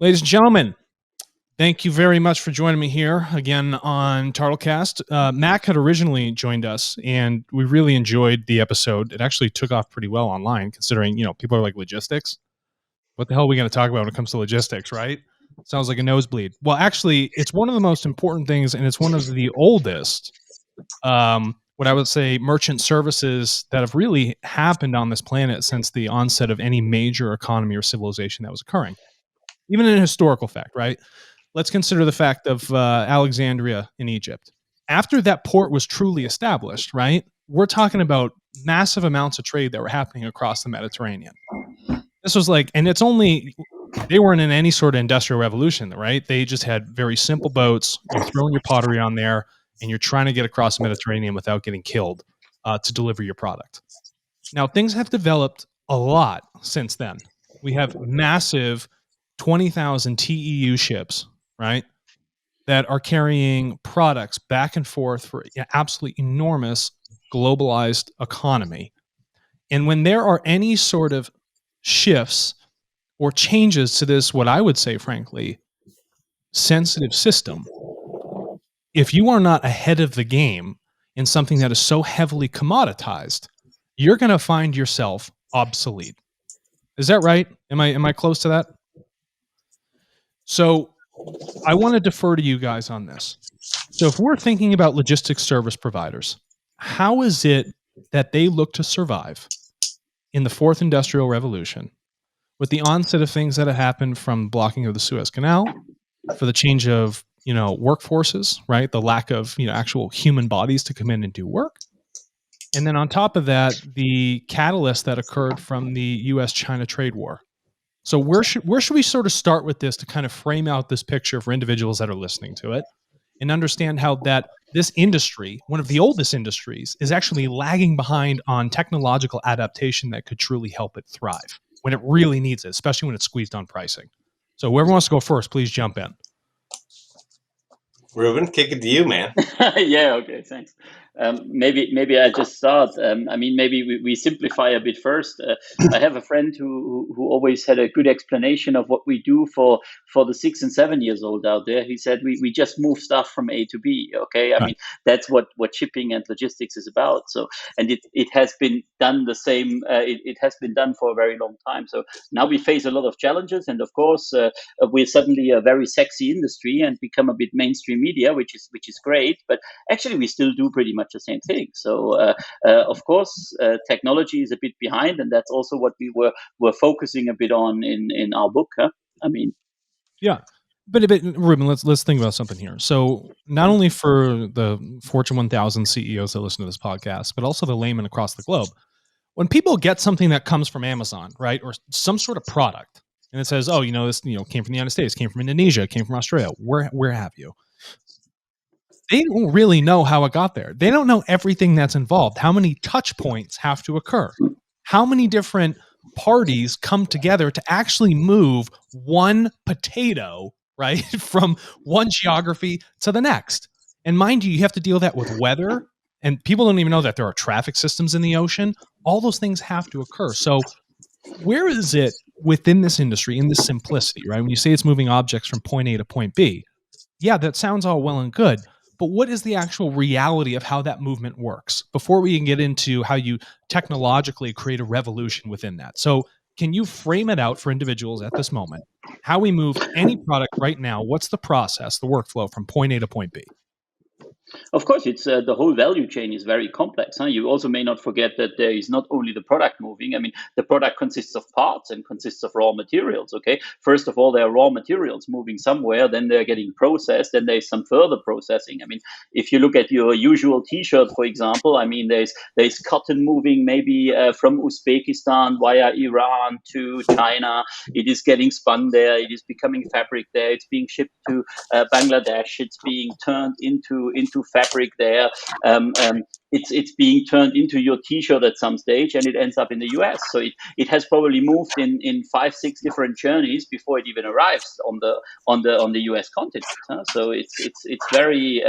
Ladies and gentlemen, thank you very much for joining me here again on TARTLEcast. Mac had originally joined us, and we really enjoyed the episode. It actually took off pretty well online, considering people are like logistics. What the hell are we going to talk about when it comes to logistics, right? Sounds like a nosebleed. Well, actually, it's one of the most important things, and it's one of the oldest, what I would say, merchant services that have really happened on this planet since the onset of any major economy or civilization that was occurring. Even in a historical fact, right? Let's consider the fact of Alexandria in Egypt. After that port was truly established, right? We're talking about massive amounts of trade that were happening across the Mediterranean. This was like, and it's only, they weren't in any sort of industrial revolution, right? They just had very simple boats. You're throwing your pottery on there, and you're trying to get across the Mediterranean without getting killed to deliver your product. Now, things have developed a lot since then. We have massive 20,000 TEU ships, right, that are carrying products back and forth for an absolutely enormous globalized economy. And when there are any sort of shifts or changes to this, what I would say, frankly, sensitive system, if you are not ahead of the game in something that is so heavily commoditized, you're going to find yourself obsolete. Is that right? Am I close to that? So I want to defer to you guys on this. So if we're thinking about logistics service providers, how is it that they look to survive in the fourth industrial revolution with the onset of things that have happened from blocking of the Suez Canal, for the change of workforces, right? The lack of actual human bodies to come in and do work. And then on top of that, the catalyst that occurred from the U.S.-China trade war. So where should we sort of start with this to kind of frame out this picture for individuals that are listening to it and understand how that this industry, one of the oldest industries, is actually lagging behind on technological adaptation that could truly help it thrive when it really needs it, especially when it's squeezed on pricing. So whoever wants to go first, please jump in. Ruben, kick it to you, man. Yeah, okay, thanks. Maybe I just start. Maybe we simplify a bit first. I have a friend who always had a good explanation of what we do for the 6 and 7 years old out there. He said we just move stuff from A to B. Okay, I mean that's what shipping and logistics is about. So, and it has been done the same. It has been done for a very long time. So now we face a lot of challenges, and of course we're suddenly a very sexy industry and become a bit mainstream media, which is great. But actually, we still do pretty much the same thing. So, of course, technology is a bit behind, and that's also what we were focusing a bit on in our book. Huh? I mean, yeah. But Ruben, let's think about something here. So not only for the Fortune 1000 CEOs that listen to this podcast, but also the layman across the globe, when people get something that comes from Amazon, right, or some sort of product, and it says, "Oh, this came from the United States, came from Indonesia, came from Australia. Where have you?" They don't really know how it got there. They don't know everything that's involved. How many touch points have to occur? How many different parties come together to actually move one potato, right, from one geography to the next? And mind you, you have to deal that with weather, and people don't even know that there are traffic systems in the ocean. All those things have to occur. So where is it within this industry, in this simplicity, right? When you say it's moving objects from point A to point B, yeah, that sounds all well and good. But what is the actual reality of how that movement works before we can get into how you technologically create a revolution within that? So can you frame it out for individuals at this moment, how we move any product right now? What's the process, the workflow from point A to point B? Of course, it's the whole value chain is very complex. Huh? You also may not forget that there is not only the product moving. I mean, the product consists of parts and consists of raw materials. Okay, first of all, there are raw materials moving somewhere, then they're getting processed, then there's some further processing. I mean, if you look at your usual T-shirt, for example, I mean, there's cotton moving maybe from Uzbekistan via Iran to China. It is getting spun there. It is becoming fabric there. It's being shipped to Bangladesh. It's being turned into fabric there. It's being turned into your T-shirt at some stage, and it ends up in the US. So it has probably moved in 5-6 different journeys before it even arrives on the US continent. Huh? So it's very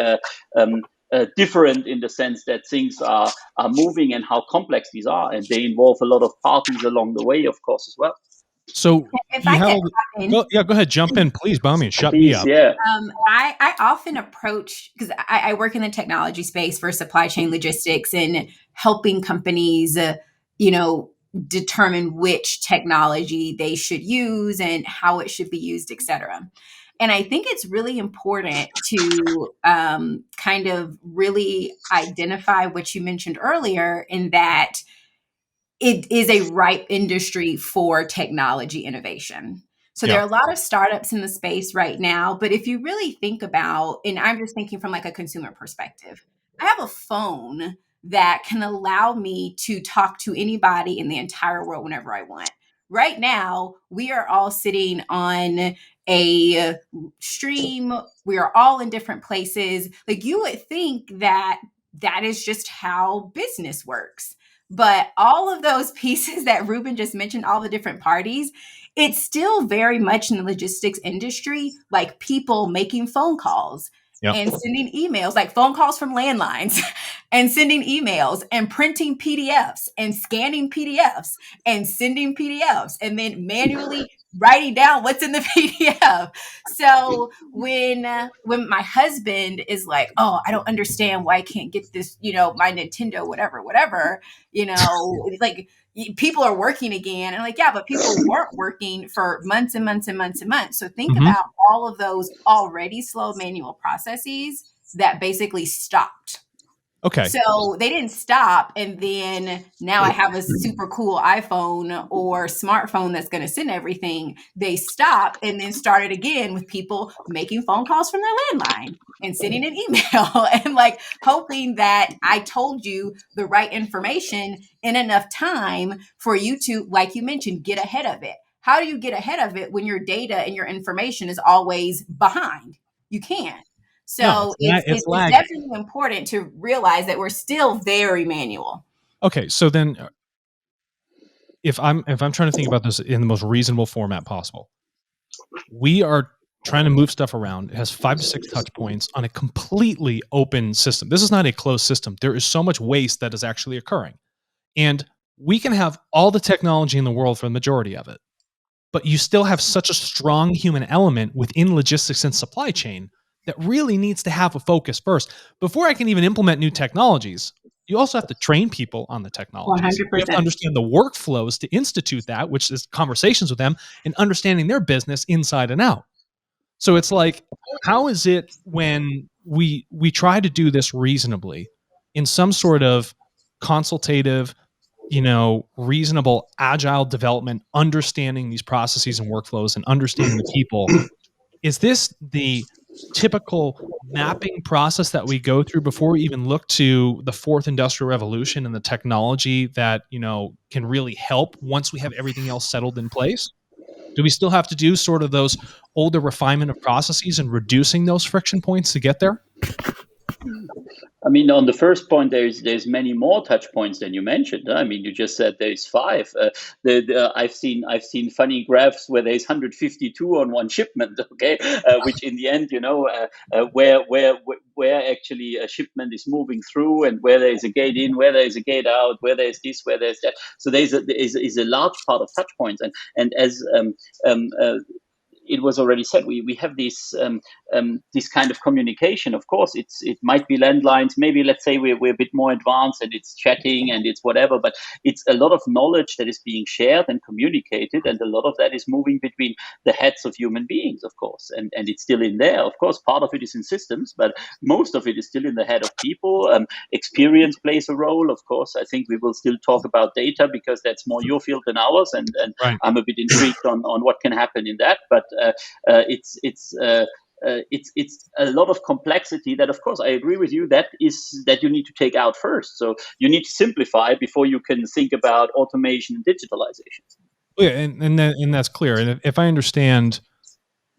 different in the sense that things are moving and how complex these are, and they involve a lot of parties along the way, of course, as well. So If you I had could all the, hop in, go ahead, jump in, please, by all means, shut me Please, up. yeah. I often approach, because I work in the technology space for supply chain logistics and helping companies, determine which technology they should use and how it should be used, et cetera. And I think it's really important to kind of really identify what you mentioned earlier, in that it is a ripe industry for technology innovation. So there Yeah. are a lot of startups in the space right now, but if you really think about, and I'm just thinking from like a consumer perspective, I have a phone that can allow me to talk to anybody in the entire world whenever I want. Right now, we are all sitting on a stream. We are all in different places. Like, you would think that that is just how business works. But all of those pieces that Ruben just mentioned, all the different parties, it's still very much in the logistics industry, like people making phone calls Yeah. and sending emails, like phone calls from landlines and sending emails and printing PDFs and scanning PDFs and sending PDFs and then manually writing down what's in the PDF. So when my husband is like, "Oh, I don't understand why I can't get this, my Nintendo, whatever," like, people are working again. And like, yeah, but people weren't working for months and months and months and months. So think Mm-hmm. about all of those already slow manual processes that basically stopped. Okay. So they didn't stop, and then now I have a super cool iPhone or smartphone that's going to send everything. They stopped and then started again with people making phone calls from their landline and sending an email and like hoping that I told you the right information in enough time for you to, like you mentioned, get ahead of it. How do you get ahead of it when your data and your information is always behind? You can't. No, So it's it's lagging. definitely important to realize that we're still very manual. Okay, so then if I'm trying to think about this in the most reasonable format possible, we are trying to move stuff around. It has 5 to 6 touch points on a completely open system. This is not a closed system. There is so much waste that is actually occurring. And we can have all the technology in the world for the majority of it, but you still have such a strong human element within logistics and supply chain that really needs to have a focus first. Before I can even implement new technologies, you also have to train people on the technologies. You have to 100%. understand the workflows to institute that, which is conversations with them and understanding their business inside and out. So it's like, how is it when we try to do this reasonably in some sort of consultative, reasonable, agile development, understanding these processes and workflows and understanding the people? Is this the typical mapping process that we go through before we even look to the fourth industrial revolution and the technology that, can really help once we have everything else settled in place? Do we still have to do sort of those older refinement of processes and reducing those friction points to get there? I mean, on the first point, there's many more touch points than you mentioned. I mean, you just said there's 5. I've seen funny graphs where there's 152 on one shipment. Okay, which in the end, where actually a shipment is moving through, and where there is a gate in, where there is a gate out, where there's this, where there's that. So there is a large part of touch points, and as it was already said, we have this kind of communication. Of course, it might be landlines. Maybe let's say we're a bit more advanced and it's chatting and it's whatever, but it's a lot of knowledge that is being shared and communicated, and a lot of that is moving between the heads of human beings, of course, and it's still in there. Of course, part of it is in systems, but most of it is still in the head of people. Experience plays a role, of course. I think we will still talk about data because that's more your field than ours, and Right. I'm a bit intrigued on what can happen in that, but it's a lot of complexity that, of course, I agree with you, that you need to take out first. So you need to simplify before you can think about automation and digitalization. Yeah, and that's clear. And if I understand,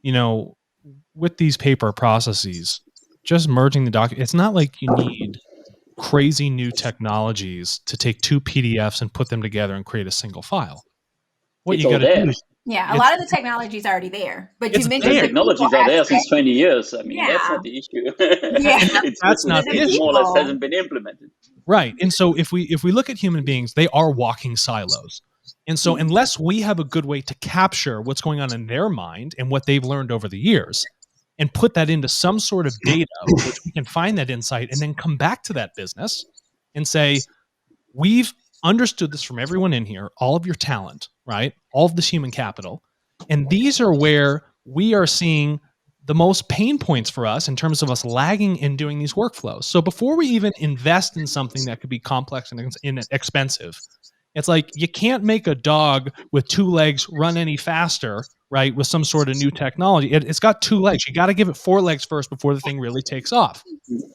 with these paper processes, just merging the document, it's not like you need crazy new technologies to take 2 PDFs and put them together and create a single file. What It's you all got to do there. is Yeah, a lot of the technology is already there, but you it's The mentioned there. the people technologies are there since aspect. 20 years. I mean, that's Yeah, not the issue. yeah, And It's that's just not but the the it issue. more or less people. hasn't been implemented. Right. And so if we look at human beings, they are walking silos. And so unless we have a good way to capture what's going on in their mind and what they've learned over the years and put that into some sort of data, which we can find that insight and then come back to that business and say, we've understood this from everyone in here, all of your talent, right? All of this human capital. And these are where we are seeing the most pain points for us in terms of us lagging in doing these workflows. So before we even invest in something that could be complex and expensive, it's like you can't make a dog with two legs run any faster, right? With some sort of new technology. It's got two legs. You got to give it four legs first before the thing really takes off.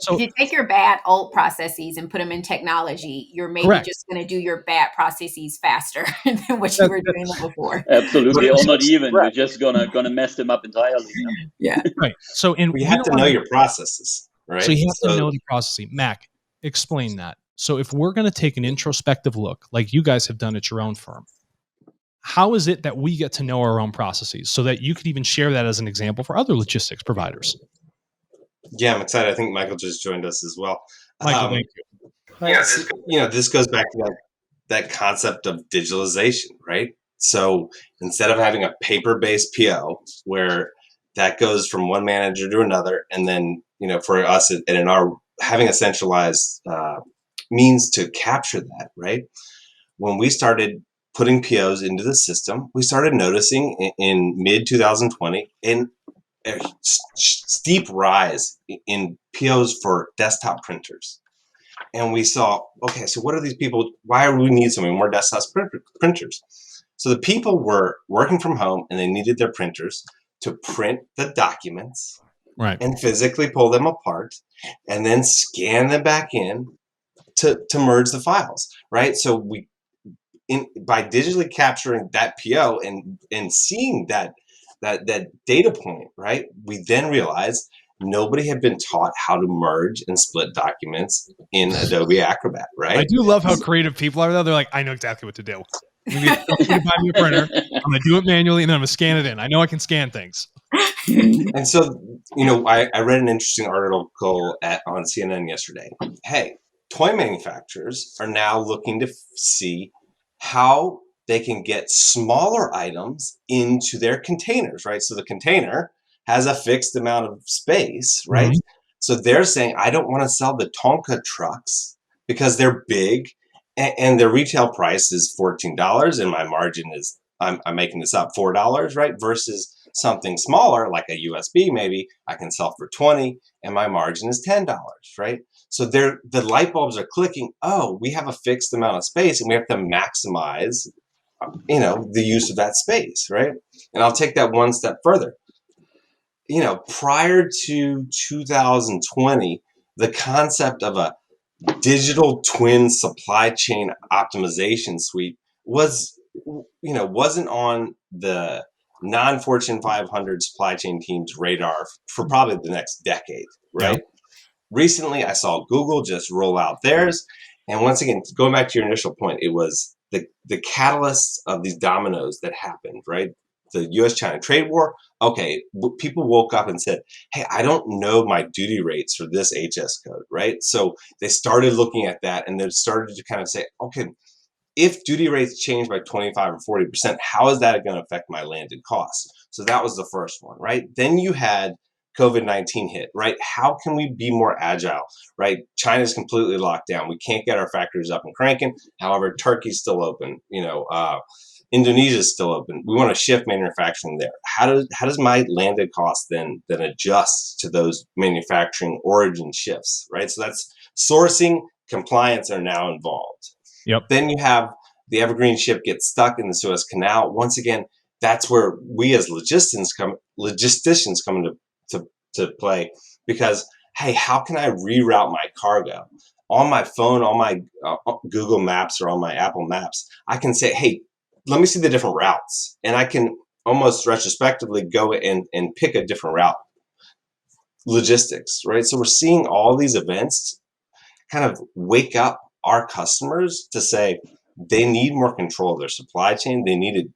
So if you take your bad old processes and put them in technology, you're maybe correct. just going to do your bad processes faster than what you were doing before. Absolutely, or not even. Right. You're just gonna mess them up entirely. Yeah. Right. So you have to know your processes, right? So you have to know the processing. Mac, explain that. So if we're going to take an introspective look, like you guys have done at your own firm, how is it that we get to know our own processes so that you could even share that as an example for other logistics providers? Yeah, I'm excited. I think Michael just joined us as well. Michael, thank you. This goes back to that concept of digitalization, right? So instead of having a paper-based PO where that goes from one manager to another, and then, for us and in our having a centralized means to capture that, right? When we started putting POs into the system, we started noticing in mid 2020 a steep rise in POs for desktop printers. And we saw, okay, so what are these people? Why do we need so many more desktop printers? So the people were working from home and they needed their printers to print the documents, right, and physically pull them apart and then scan them back in to merge the files, right? So by digitally capturing that PO and seeing that data point, right, we then realized nobody had been taught how to merge and split documents in Adobe Acrobat, right? I do love how creative people are, though. They're like, I know exactly what to do. I'm going to buy me a printer. I'm going to do it manually, and then I'm going to scan it in. I know I can scan things. And so, I read an interesting article on CNN yesterday. Hey, toy manufacturers are now looking to see how they can get smaller items into their containers, right? So the container has a fixed amount of space, right? Mm-hmm. So they're saying, I don't want to sell the Tonka trucks because they're big and their retail price is $14 and my margin is, I'm making this up, $4, right? Versus something smaller like a USB, maybe I can sell for $20 and my margin is $10, right? So the light bulbs are clicking. Oh, we have a fixed amount of space and we have to maximize, the use of that space, right? And I'll take that one step further. Prior to 2020, the concept of a digital twin supply chain optimization suite wasn't on the non-Fortune 500 supply chain team's radar for probably the next decade, right? Yeah. Recently, I saw Google just roll out theirs. And once again, going back to your initial point, it was the catalysts of these dominoes that happened, right? The U.S.-China trade war. Okay, people woke up and said, hey, I don't know my duty rates for this HS code, right? So they started looking at that and they started to kind of say, okay, if duty rates change by 25 or 40%, how is that going to affect my landed costs? So that was the first one, right? Then you had COVID-19 hit, right? How can we be more agile, right? China's completely locked down. We can't get our factories up and cranking. However, Turkey's still open. Indonesia's still open. We want to shift manufacturing there. How does my landed cost then adjust to those manufacturing origin shifts, right? So that's sourcing, compliance are now involved. Yep. Then you have the Evergreen ship get stuck in the Suez Canal. Once again, that's where we as logisticians come into play because, hey, how can I reroute my cargo? On my phone, on my Google Maps or on my Apple Maps, I can say, hey, let me see the different routes. And I can almost retrospectively go and pick a different route. Logistics, right? So we're seeing all these events kind of wake up our customers to say they need more control of their supply chain. They need it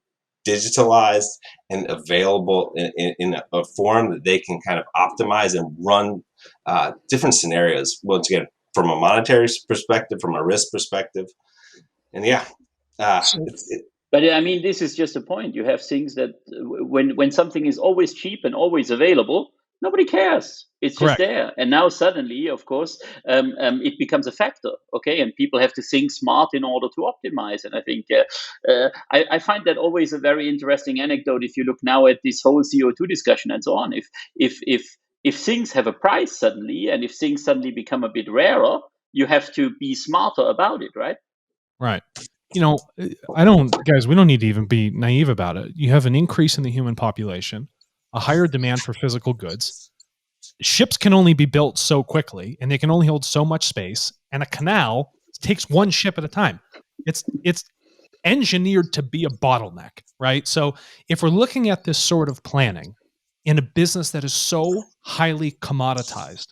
digitalized and available in a form that they can kind of optimize and run different scenarios. Once again, from a monetary perspective, from a risk perspective. And But I mean, this is just a point. You have things that when something is always cheap and always available, nobody cares. It's just Correct. there. And now suddenly, of course, it becomes a factor. Okay, and people have to think smart in order to optimize. And I think I find that always a very interesting anecdote. If you look now at this whole CO2 discussion and so on, if things have a price suddenly, and if things suddenly become a bit rarer, you have to be smarter about it, right? Right. You know, guys, we don't need to even be naive about it. You have an increase in the human population, a higher demand for physical goods. Ships can only be built so quickly, and they can only hold so much space, and a canal takes one ship at a time. It's engineered to be a bottleneck, right? So if we're looking at this sort of planning in a business that is so highly commoditized,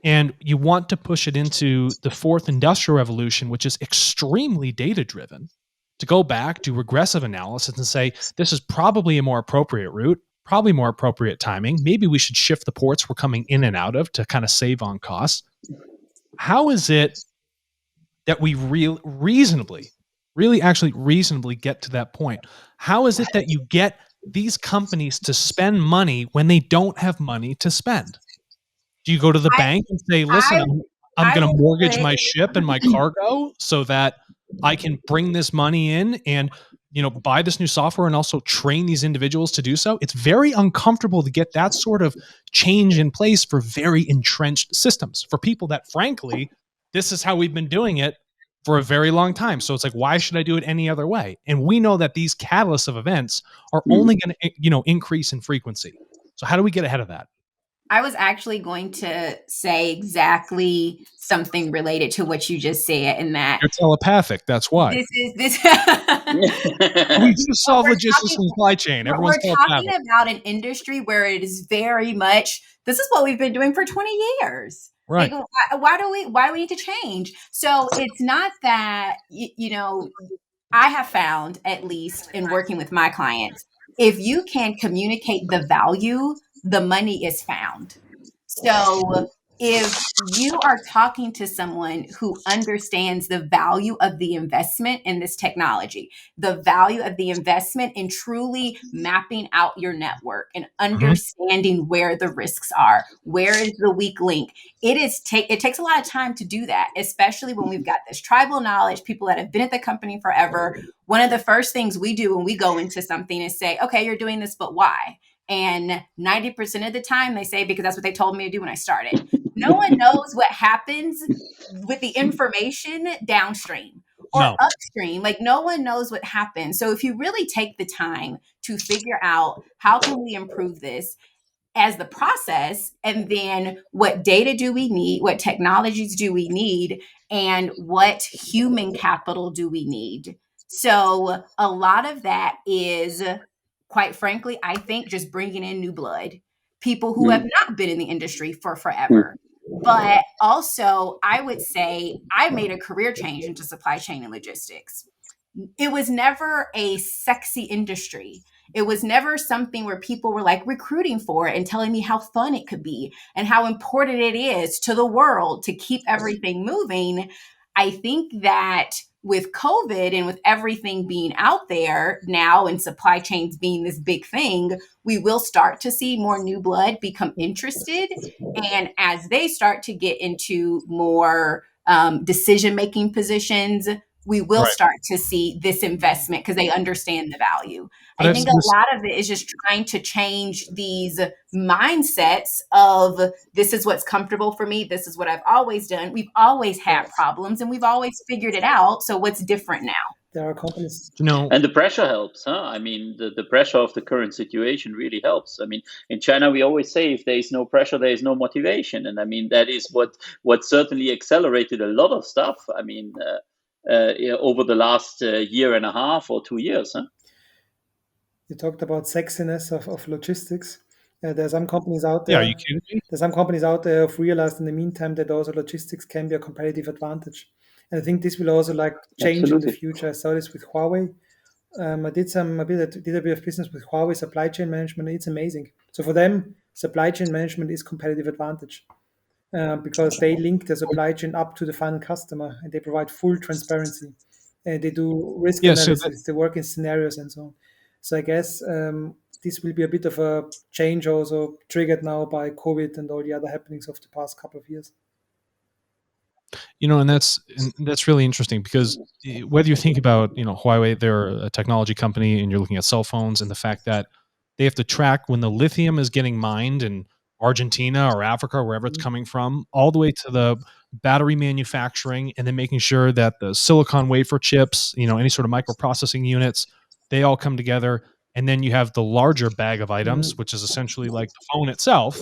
and you want to push it into the fourth industrial revolution, which is extremely data driven, to go back, do regressive analysis and say, this is probably a more appropriate route, probably more appropriate timing. Maybe we should shift the ports we're coming in and out of to kind of save on costs. How is it that we reasonably get to that point? How is it that you get these companies to spend money when they don't have money to spend? Do you go to the bank and say, listen, I'm going to mortgage my ship and my cargo so that I can bring this money in and, buy this new software and also train these individuals to do so? It's very uncomfortable to get that sort of change in place for very entrenched systems, for people that, frankly, this is how we've been doing it for a very long time. So it's like, why should I do it any other way? And we know that these catalysts of events are only going to, increase in frequency. So how do we get ahead of that? I was actually going to say exactly something related to what you just said, in that you're telepathic. That's why. This. We just solve logistics and supply chain. Everyone's talking about an industry where it is very much, this is what we've been doing for 20 years. Right. Like, why do we need to change? So it's not that, I have found, at least in working with my clients, if you can communicate the value, the money is found. So if you are talking to someone who understands the value of the investment in this technology, the value of the investment in truly mapping out your network and understanding where the risks are, where is the weak link, it takes a lot of time to do that, especially when we've got this tribal knowledge, people that have been at the company forever. One of the first things we do when we go into something is say, okay, you're doing this, but why? And 90% of the time they say, because that's what they told me to do when I started. No one knows what happens with the information downstream or upstream. Like, no one knows what happens. So if you really take the time to figure out how can we improve this as the process, and then what data do we need, what technologies do we need, and what human capital do we need? So a lot of that is, quite frankly, I think just bringing in new blood, people who have not been in the industry for forever. But also, I would say I made a career change into supply chain and logistics. It was never a sexy industry. It was never something where people were like recruiting for it and telling me how fun it could be and how important it is to the world to keep everything moving. I think that with COVID and with everything being out there now and supply chains being this big thing, we will start to see more new blood become interested. And as they start to get into more decision-making positions, we will start to see this investment because they understand the value. I think a lot of it is just trying to change these mindsets of, this is what's comfortable for me. This is what I've always done. We've always had problems and we've always figured it out. So what's different now? There are companies. And the pressure helps, huh? I mean, the pressure of the current situation really helps. I mean, in China, we always say, if there is no pressure, there is no motivation. And I mean, that is what certainly accelerated a lot of stuff. I mean, over the last year and a half or 2 years. Huh? You talked about sexiness of logistics. There's some companies out there. Yeah, are you kidding me? There's some companies out there who've realized in the meantime that also logistics can be a competitive advantage. And I think this will also change in the future. I saw this with Huawei. I did a bit of business with Huawei supply chain management. It's amazing. So for them, supply chain management is competitive advantage. Because they link the supply chain up to the final customer and they provide full transparency. and they do risk Yeah. analysis, they work in scenarios and so on. So I guess this will be a bit of a change also triggered now by COVID and all the other happenings of the past couple of years. And that's really interesting because whether you think about, Huawei, they're a technology company, and you're looking at cell phones, and the fact that they have to track when the lithium is getting mined in Argentina or Africa or wherever it's coming from, all the way to the battery manufacturing, and then making sure that the silicon wafer chips, any sort of microprocessing units, they all come together. And then you have the larger bag of items, which is essentially like the phone itself.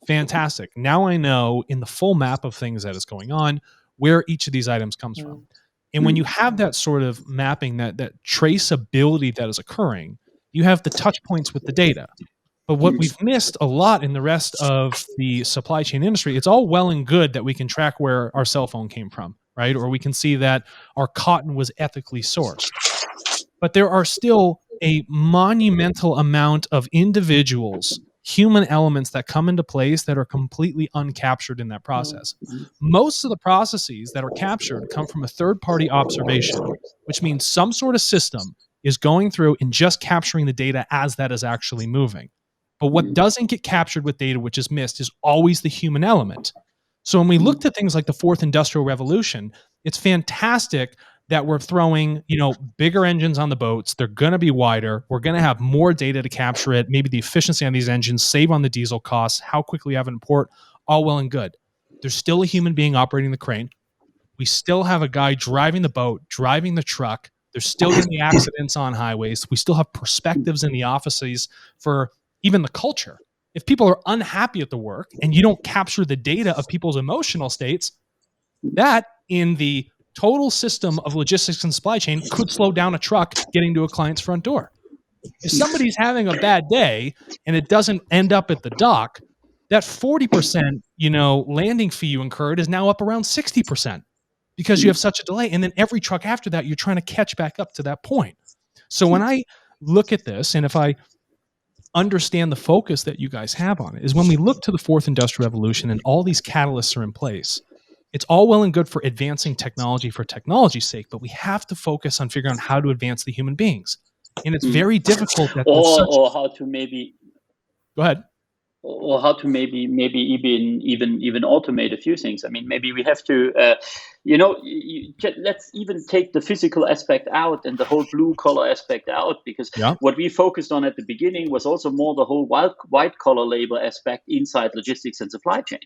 Fantastic. Now I know in the full map of things that is going on where each of these items comes from. And when you have that sort of mapping, that traceability that is occurring, you have the touch points with the data. But what we've missed a lot in the rest of the supply chain industry, it's all well and good that we can track where our cell phone came from, right? Or we can see that our cotton was ethically sourced. But there are still a monumental amount of individuals, human elements that come into place that are completely uncaptured in that process. Most of the processes that are captured come from a third-party observation, which means some sort of system is going through and just capturing the data as that is actually moving. But what doesn't get captured with data, which is missed, is always the human element. So when we look at things like the fourth industrial revolution, it's fantastic that we're throwing, bigger engines on the boats. They're going to be wider. We're going to have more data to capture it. Maybe the efficiency on these engines, save on the diesel costs, how quickly you have an port, all well and good. There's still a human being operating the crane. We still have a guy driving the boat, driving the truck. There's still going to be accidents on highways. We still have perspectives in the offices for even the culture. If people are unhappy at the work and you don't capture the data of people's emotional states, that in the total system of logistics and supply chain could slow down a truck getting to a client's front door. If somebody's having a bad day and it doesn't end up at the dock, that 40%, landing fee you incurred is now up around 60% because you have such a delay. And then every truck after that, you're trying to catch back up to that point. So when I look at this, and if I understand the focus that you guys have on it, is when we look to the fourth industrial revolution and all these catalysts are in place, it's all well and good for advancing technology for technology's sake, but we have to focus on figuring out how to advance the human beings. And it's very difficult that or how to maybe go ahead. Or how to maybe even automate a few things. I mean, maybe we have to, let's even take the physical aspect out and the whole blue collar aspect out, because what we focused on at the beginning was also more the whole white collar labor aspect inside logistics and supply chain.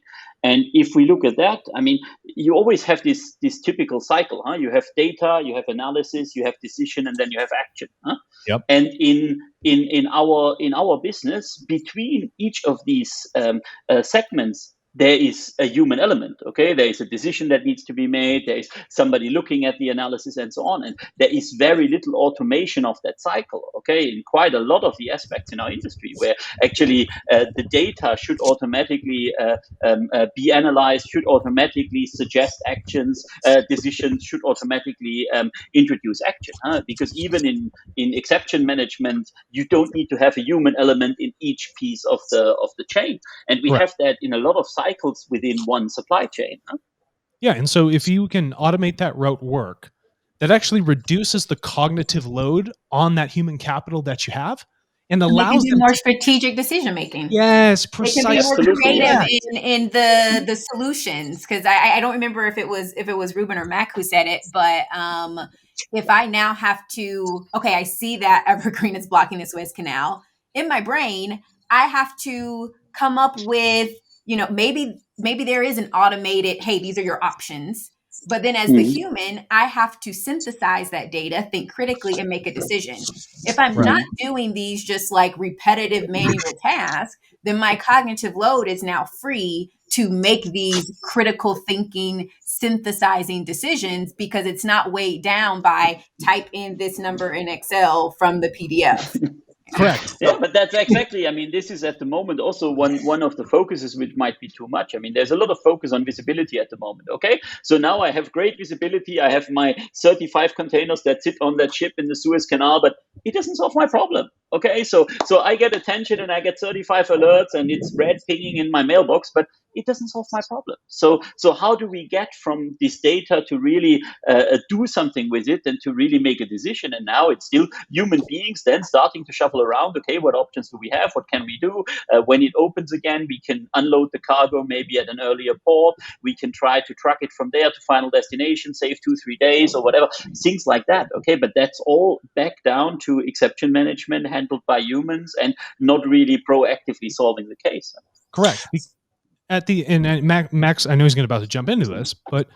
And if we look at that, I mean, you always have this typical cycle, huh? You have data, you have analysis, you have decision, and then you have action. Huh? Yep. And in our business, between each of these segments, there is a human element. Okay, there is a decision that needs to be made. There is somebody looking at the analysis and so on, and there is very little automation of that cycle. Okay, in quite a lot of the aspects in our industry, where actually the data should automatically be analyzed, should automatically suggest actions, decisions should automatically introduce action. Huh? Because even in exception management, you don't need to have a human element in each piece of the chain, and we have that in a lot of cycles within one supply chain. Huh? Yeah, and so if you can automate that route work, that actually reduces the cognitive load on that human capital that you have, and allows them more strategic decision making. Yes, precisely. They can be more creative in the solutions. Because I don't remember if it was Ruben or Mac who said it, but if I now have to, I see that Evergreen is blocking the Suez Canal. In my brain, I have to come up with, maybe there is an automated, hey, these are your options. But then as the human, I have to synthesize that data, think critically, and make a decision. If I'm not doing these just like repetitive manual tasks, then my cognitive load is now free to make these critical thinking, synthesizing decisions, because it's not weighed down by type in this number in Excel from the PDF. Correct. Yeah, but that's exactly, I mean, this is at the moment also one of the focuses which might be too much. I mean, there's a lot of focus on visibility at the moment, okay? So now I have great visibility. I have my 35 containers that sit on that ship in the Suez Canal, but it doesn't solve my problem. Okay, so I get attention and I get 35 alerts and it's red pinging in my mailbox, but it doesn't solve my problem. So how do we get from this data to really do something with it and to really make a decision? And now it's still human beings then starting to shuffle around. Okay, what options do we have? What can we do? When it opens again, we can unload the cargo maybe at an earlier port. We can try to truck it from there to final destination, save 2-3 days or whatever, things like that. Okay, but that's all back down to exception management handled by humans and not really proactively solving the case. Correct. At the and Max, I know he's about to jump into this, but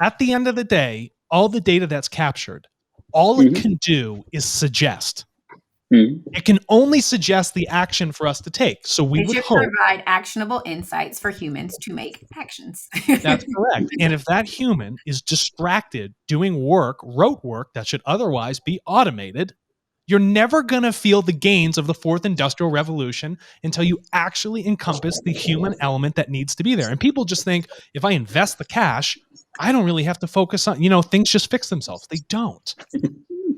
at the end of the day, all the data that's captured, all it can do is suggest. It can only suggest the action for us to take. So we would hope provide actionable insights for humans to make actions. That's correct. And if that human is distracted doing rote work that should otherwise be automated, you're never going to feel the gains of the fourth industrial revolution until you actually encompass the human element that needs to be there. And people just think, if I invest the cash, I don't really have to focus on, things just fix themselves. They don't.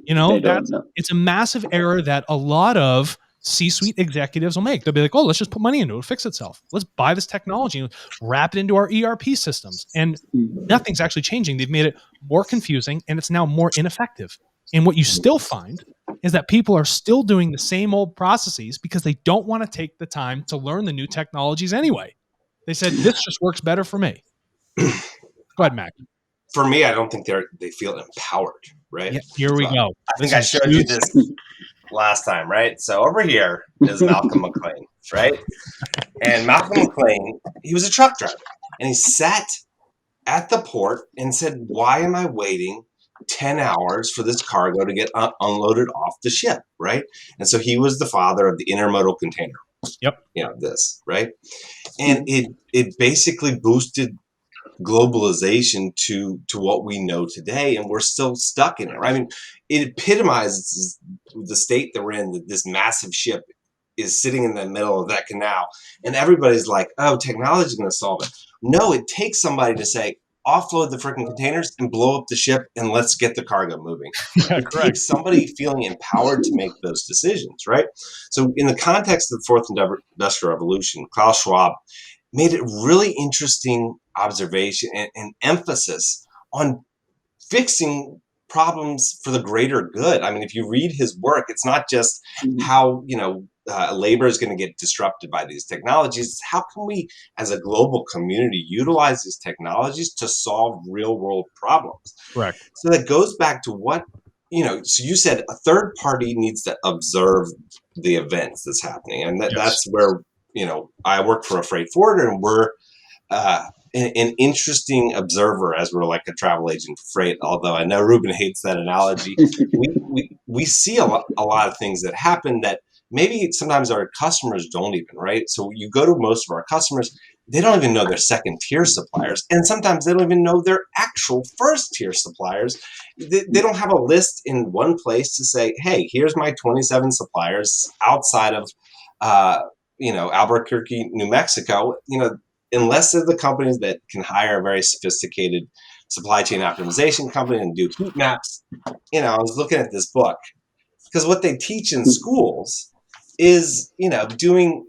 It's a massive error that a lot of C-suite executives will make. They'll be like, oh, let's just put money into it, it'll fix itself. Let's buy this technology and wrap it into our ERP systems. And nothing's actually changing. They've made it more confusing and it's now more ineffective. And what you still find is that people are still doing the same old processes because they don't want to take the time to learn the new technologies anyway. They said, this just works better for me. Go ahead, Mac. For me, I don't think they feel empowered, right? Yeah, here we go. I think I showed you this last time, right? So over here is Malcolm McLean, right? And Malcolm McLean, he was a truck driver. And he sat at the port and said, why am I waiting 10 hours for this cargo to get unloaded off the ship, right? And so he was the father of the intermodal container. Yep. This, right? And it basically boosted globalization to what we know today, and we're still stuck in it. Right? I mean, it epitomizes the state that we're in, that this massive ship is sitting in the middle of that canal, and everybody's like, oh, technology is going to solve it. No, it takes somebody to say, offload the freaking containers and blow up the ship and let's get the cargo moving. It takes somebody feeling empowered to make those decisions, right? So in the context of the fourth industrial revolution, Klaus Schwab made a really interesting observation and emphasis on fixing problems for the greater good. I mean, if you read his work, it's not just how, labor is going to get disrupted by these technologies. It's how can we, as a global community, utilize these technologies to solve real world problems? Correct. So that goes back to what, so you said a third party needs to observe the events that's happening. And that's where, I work for a freight forwarder, and we're an interesting observer, as we're like a travel agent for freight, although I know Ruben hates that analogy. we see a lot of things that happen that maybe sometimes our customers don't even, right? So you go to most of our customers, they don't even know their second tier suppliers. And sometimes they don't even know their actual first tier suppliers. They don't have a list in one place to say, hey, here's my 27 suppliers outside of, Albuquerque, New Mexico, unless they're the companies that can hire a very sophisticated supply chain optimization company and do heat maps. I was looking at this book because what they teach in schools is, doing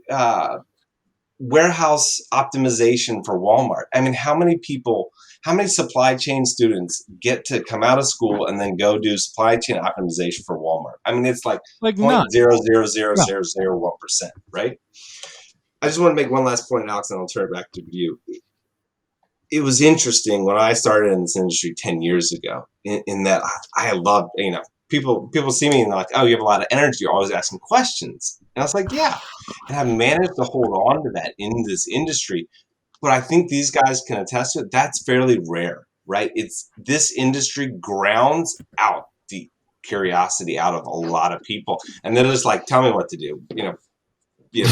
warehouse optimization for Walmart. I mean, how many supply chain students get to come out of school and then go do supply chain optimization for Walmart? I mean, it's like 0.0000001%, right? I just want to make one last point, Alex, and I'll turn it back to you. It was interesting when I started in this industry 10 years ago, in that I loved, people see me and they're like, oh, you have a lot of energy. You're always asking questions. And I was like, yeah. And I've managed to hold on to that in this industry. But I think these guys can attest to it. That's fairly rare, right? This industry grounds out the curiosity out of a lot of people. And they're just like, tell me what to do.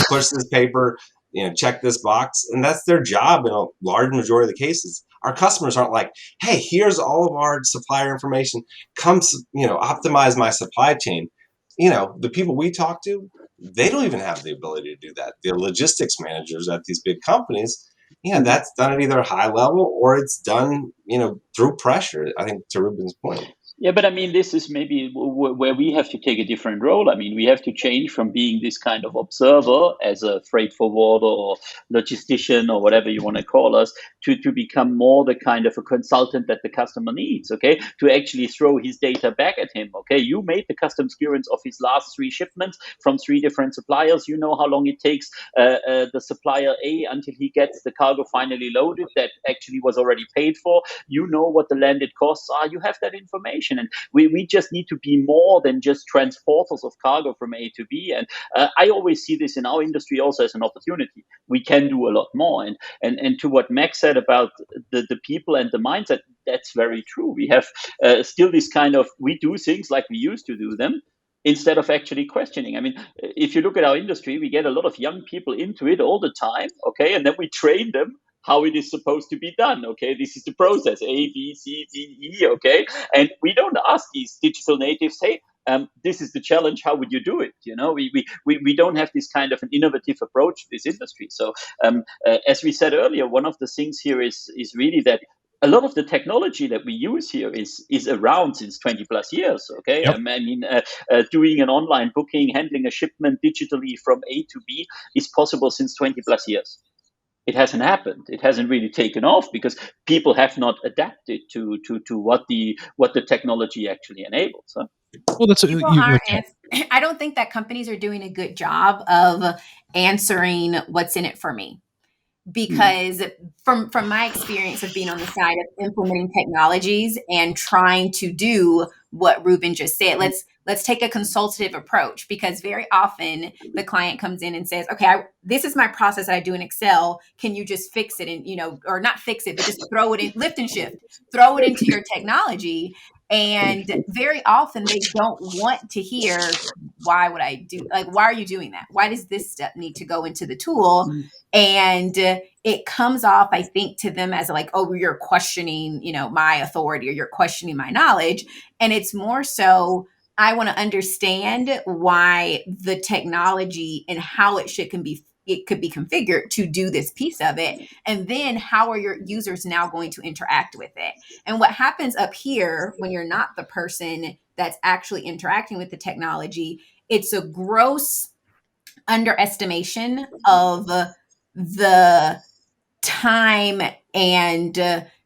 Push this paper, check this box. And that's their job in a large majority of the cases. Our customers aren't like, hey, here's all of our supplier information. Come, optimize my supply chain. The people we talk to, they don't even have the ability to do that. The logistics managers at these big companies, that's done at either a high level or it's done, through pressure, I think, to Ruben's point. Yeah, but I mean, this is maybe where we have to take a different role. I mean, we have to change from being this kind of observer as a freight forwarder or logistician or whatever you want to call us to become more the kind of a consultant that the customer needs, okay? To actually throw his data back at him, okay? You made the customs clearance of his last 3 shipments from 3 different suppliers. You know how long it takes the supplier A until he gets the cargo finally loaded that actually was already paid for. You know what the landed costs are. You have that information. And we just need to be more than just transporters of cargo from A to B. And I always see this in our industry also as an opportunity. We can do a lot more. And to what Max said about the people and the mindset, that's very true. We have still this kind of, we do things like we used to do them, instead of actually questioning. I mean, if you look at our industry, we get a lot of young people into it all the time, okay, and then we train them how it is supposed to be done, okay? This is the process, A, B, C, D, E, okay? And we don't ask these digital natives, hey, this is the challenge, how would you do it? You know, we don't have this kind of an innovative approach to this industry. So as we said earlier, one of the things here is really that a lot of the technology that we use here is around since 20 plus years. Okay, Yep. I mean, doing an online booking, handling a shipment digitally from A to B is possible since 20 plus years. It hasn't happened. It hasn't really taken off because people have not adapted to what the technology actually enables. Huh? Well, that's People aren't. I don't think that companies are doing a good job of answering what's in it for me. Because from my experience of being on the side of implementing technologies and trying to do what Ruben just said, let's take a consultative approach, because very often the client comes in and says, okay, this is my process that I do in Excel. Can you just fix it? And, or not fix it, but just throw it in, lift and shift, throw it into your technology. And very often they don't want to hear, why would I do, like, why are you doing that? Why does this step need to go into the tool? And it comes off, I think, to them as like, oh, you're questioning, my authority, or you're questioning my knowledge. And it's more so, I want to understand why the technology and how it could be configured to do this piece of it. And then how are your users now going to interact with it? And what happens up here when you're not the person that's actually interacting with the technology, it's a gross underestimation of the time and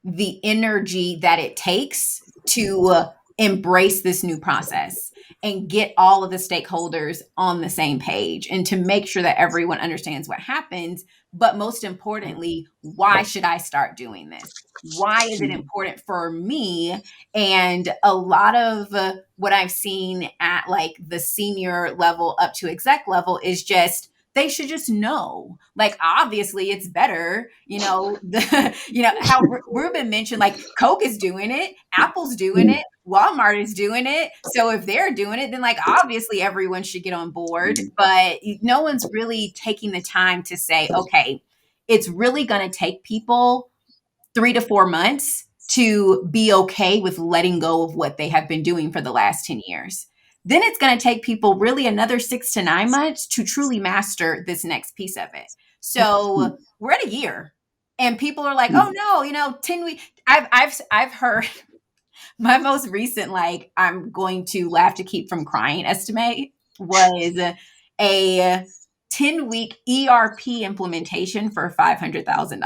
the energy that it takes to embrace this new process and get all of the stakeholders on the same page, and to make sure that everyone understands what happens. But most importantly, why should I start doing this? Why is it important for me? And a lot of what I've seen at like the senior level up to exec level is just, they should just know. Like, obviously it's better, how Ruben mentioned, like Coke is doing it, Apple's doing it, Walmart is doing it. So if they're doing it, then like obviously everyone should get on board. But no one's really taking the time to say, okay, it's really going to take people 3 to 4 months to be okay with letting go of what they have been doing for the last 10 years. Then it's going to take people really another 6 to 9 months to truly master this next piece of it. So we're at a year, and people are like, oh no, 10 weeks. I've heard my most recent, like, I'm going to laugh to keep from crying estimate was a 10-week ERP implementation for $500,000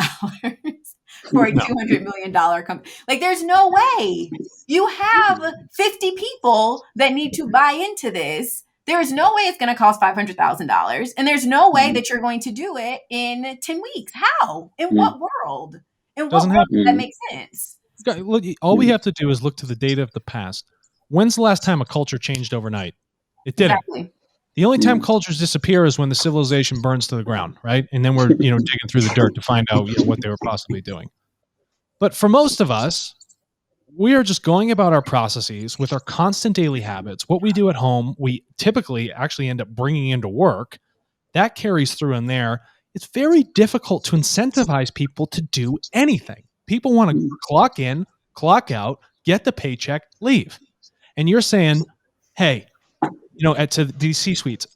for a $200 million company. Like, there's no way. You have 50 people that need to buy into this. There's no way it's going to cost $500,000. And there's no way that you're going to do it in 10 weeks. How? In what world? In what world does that make sense? Look, all we have to do is look to the data of the past. When's the last time a culture changed overnight? It didn't. Exactly. The only time cultures disappear is when the civilization burns to the ground, right? And then we're, digging through the dirt to find out, what they were possibly doing. But for most of us, we are just going about our processes with our constant daily habits. What we do at home, we typically actually end up bringing into work. That carries through in there. It's very difficult to incentivize people to do anything. People want to clock in, clock out, get the paycheck, leave. And you're saying, hey, to these C-suites,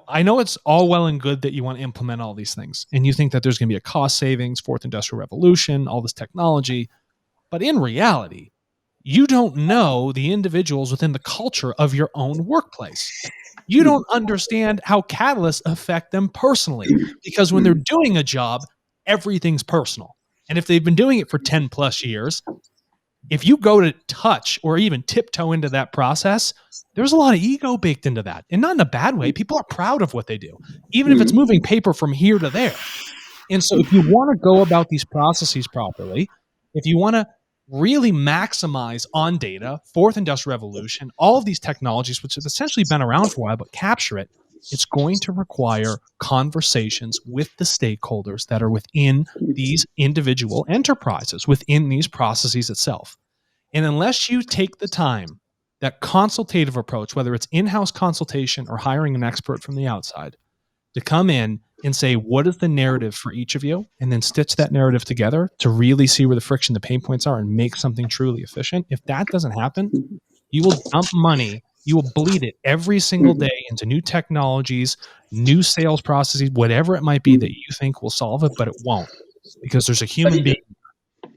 I know it's all well and good that you want to implement all these things, and you think that there's going to be a cost savings, fourth industrial revolution, all this technology. But in reality, You don't know the individuals within the culture of your own workplace. You don't understand how catalysts affect them personally, because when they're doing a job, everything's personal. And if they've been doing it for 10 plus years, if you go to touch or even tiptoe into that process, there's a lot of ego baked into that. And not in a bad way. People are proud of what they do, even if it's moving paper from here to there. And so if you want to go about these processes properly, if you want to really maximize on data, fourth industrial revolution, all of these technologies, which have essentially been around for a while, but capture it, it's going to require conversations with the stakeholders that are within these individual enterprises, within these processes itself. And unless you take the time, that consultative approach, whether it's in-house consultation or hiring an expert from the outside, to come in and say, what is the narrative for each of you? And then stitch that narrative together to really see where the friction, the pain points are, and make something truly efficient. If that doesn't happen, you will dump money. You will bleed it every single day into new technologies, new sales processes, whatever it might be that you think will solve it, but it won't, because there's a human being.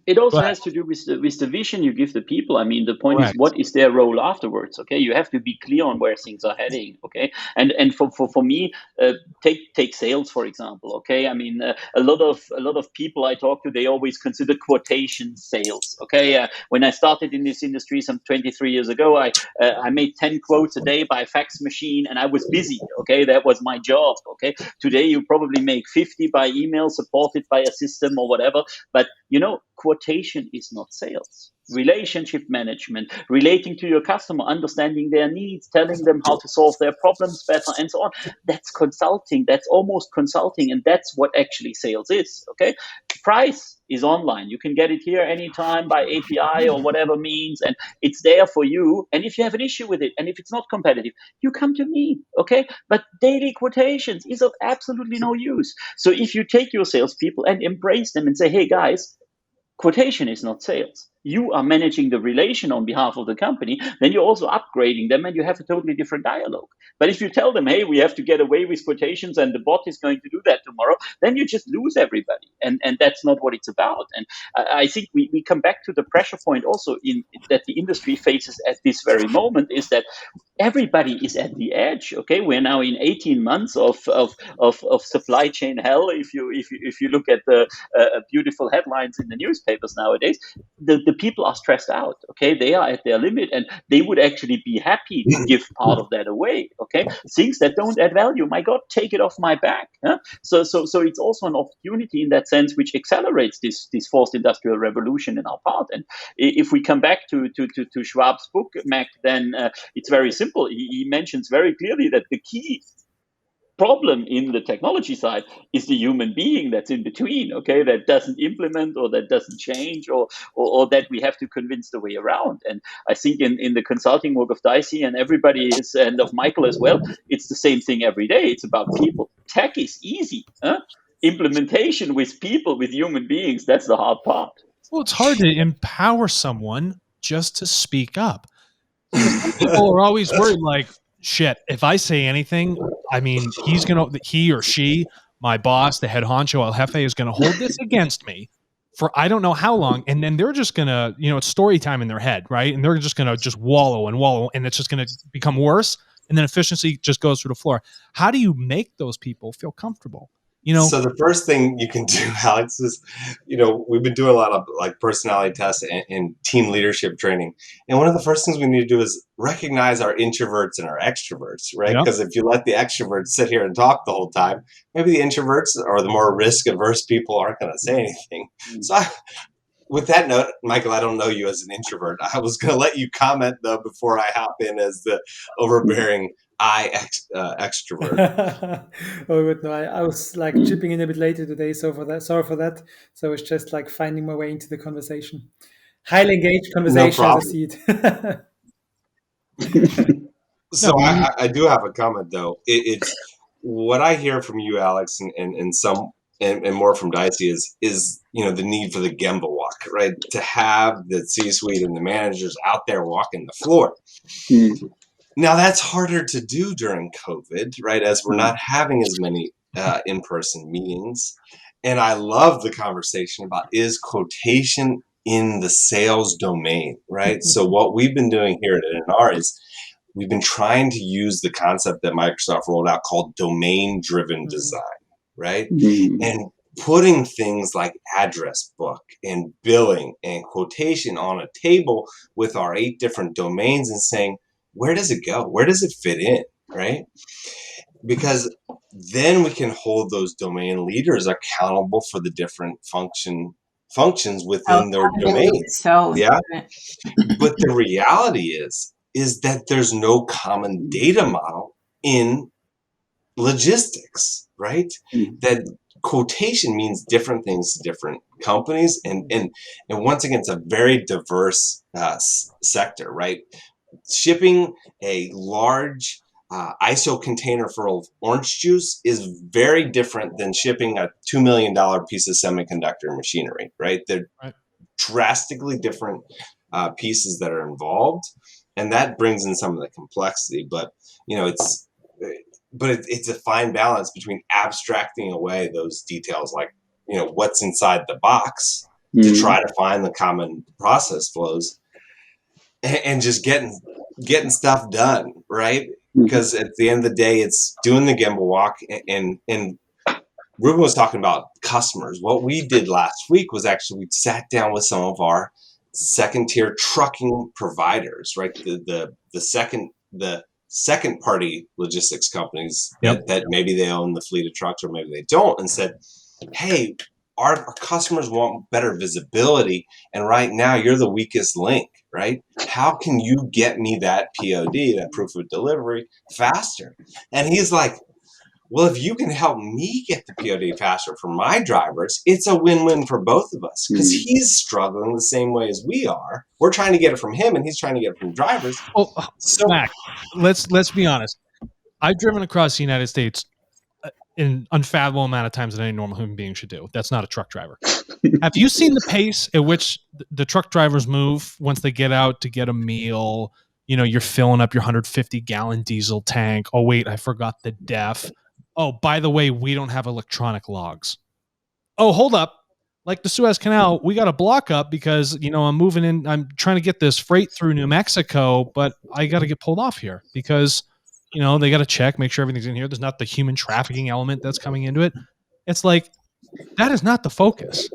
It also has to do with the vision you give the people. I mean, the point is, what is their role afterwards? Okay, you have to be clear on where things are heading. Okay, and for me, take sales for example. Okay, I mean, a lot of people I talk to, they always consider quotation sales. Okay, when I started in this industry some 23 years ago, I made 10 quotes a day by fax machine, and I was busy. Okay, that was my job. Okay, today you probably make 50 by email, supported by a system or whatever. But quotation is not sales. Relationship management, relating to your customer, understanding their needs, telling them how to solve their problems better, and so on. That's consulting. That's almost consulting, and that's what actually sales is. Okay, price is online. You can get it here anytime by API or whatever means, and it's there for you. And if you have an issue with it, and if it's not competitive, you come to me. Okay, but daily quotations is of absolutely no use. So if you take your salespeople and embrace them and say, hey guys, quotation is not sales. You are managing the relation on behalf of the company, then you're also upgrading them and you have a totally different dialogue. But if you tell them, hey, we have to get away with quotations and the bot is going to do that tomorrow, then you just lose everybody. And that's not what it's about. And I think we come back to the pressure point also that the industry faces at this very moment, is that everybody is at the edge. Okay, we're now in 18 months of supply chain hell. If you look at the beautiful headlines in the newspapers nowadays, the people are stressed out. Okay, they are at their limit, and they would actually be happy to give part of that away. Okay, things that don't add value, my God, take it off my back. Huh? So it's also an opportunity in that sense, which accelerates this fourth industrial revolution in our part. And if we come back to Schwab's book, Mac, then it's very simple. He mentions very clearly that the key problem in the technology side is the human being that's in between, okay, that doesn't implement or that doesn't change or that we have to convince the way around. And I think in the consulting work of Dicey and everybody is, and of Michael as well, it's the same thing every day. It's about people. Tech is easy. Huh? Implementation with people, with human beings, that's the hard part. Well, it's hard to empower someone just to speak up. Because some people are always worried, like, shit, if I say anything, I mean, he or she, my boss, the head honcho, El Jefe, is going to hold this against me for I don't know how long. And then they're just going to, it's story time in their head, right? And they're just going to just wallow, and it's just going to become worse. And then efficiency just goes through the floor. How do you make those people feel comfortable? So the first thing you can do, Alex, is, we've been doing a lot of like personality tests and team leadership training. And one of the first things we need to do is recognize our introverts and our extroverts, right? Because if you let the extroverts sit here and talk the whole time, maybe the introverts or the more risk averse people aren't going to say anything. So with that note, Michael, I don't know you as an introvert. I was going to let you comment though before I hop in as the overbearing extrovert. Oh, but no, I was like chipping in a bit later today, sorry for that. So it's just like finding my way into the conversation. Highly engaged conversation, as I see it. So I do have a comment though. It's what I hear from you, Alex, and some and more from Dicey is the need for the Gimbal Walk, right? To have the C-suite and the managers out there walking the floor. Now, that's harder to do during COVID, right, as we're not having as many in-person meetings. And I love the conversation about, is quotation in the sales domain, right? So what we've been doing here at NNR is we've been trying to use the concept that Microsoft rolled out called domain-driven design, right? And putting things like address book and billing and quotation on a table with our 8 different domains and saying, where does it go? Where does it fit in, right? Because then we can hold those domain leaders accountable for the different functions within their domains. Yeah. But the reality is that there's no common data model in logistics, right? That quotation means different things to different companies, and once again, it's a very diverse sector, right? Shipping a large ISO container full of orange juice is very different than shipping a $2 million piece of semiconductor machinery, right? They're drastically different pieces that are involved, and that brings in some of the complexity. But it's a fine balance between abstracting away those details, like what's inside the box, to try to find the common process flows, and just getting stuff done, right? Because at the end of the day, it's doing the Gimbal Walk. And Ruben was talking about customers. What we did last week was actually we sat down with some of our second tier trucking providers, right? The second party logistics companies that maybe they own the fleet of trucks or maybe they don't, and said, hey, our customers want better visibility, and right now you're the weakest link, right? How can you get me that POD, that proof of delivery, faster? And he's like, well, if you can help me get the POD faster for my drivers, it's a win-win for both of us, because he's struggling the same way as we are. We're trying to get it from him, and he's trying to get it from drivers. Well, Mac, let's be honest. I've driven across the United States in unfathomable amount of times than any normal human being should do. That's not a truck driver. Have you seen the pace at which the truck drivers move once they get out to get a meal? You're filling up your 150-gallon diesel tank. Oh, wait, I forgot the DEF. Oh, by the way, we don't have electronic logs. Oh, hold up. Like the Suez Canal, we got to block up because, I'm moving in. I'm trying to get this freight through New Mexico, but I got to get pulled off here because they got to check, make sure everything's in here. There's not the human trafficking element that's coming into it. It's like, that is not the focus.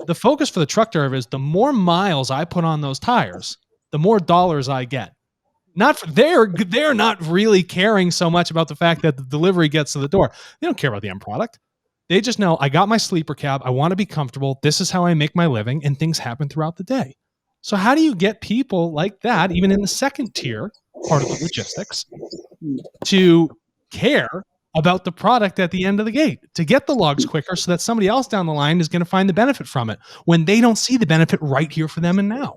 The focus for the truck driver is the more miles I put on those tires, the more dollars I get. They're not really caring so much about the fact that the delivery gets to the door. They don't care about the end product. They just know, I got my sleeper cab. I want to be comfortable. This is how I make my living, and things happen throughout the day. So how do you get people like that, even in the second tier part of the logistics, to care about the product at the end of the gate, to get the logs quicker so that somebody else down the line is going to find the benefit from it when they don't see the benefit right here for them and now?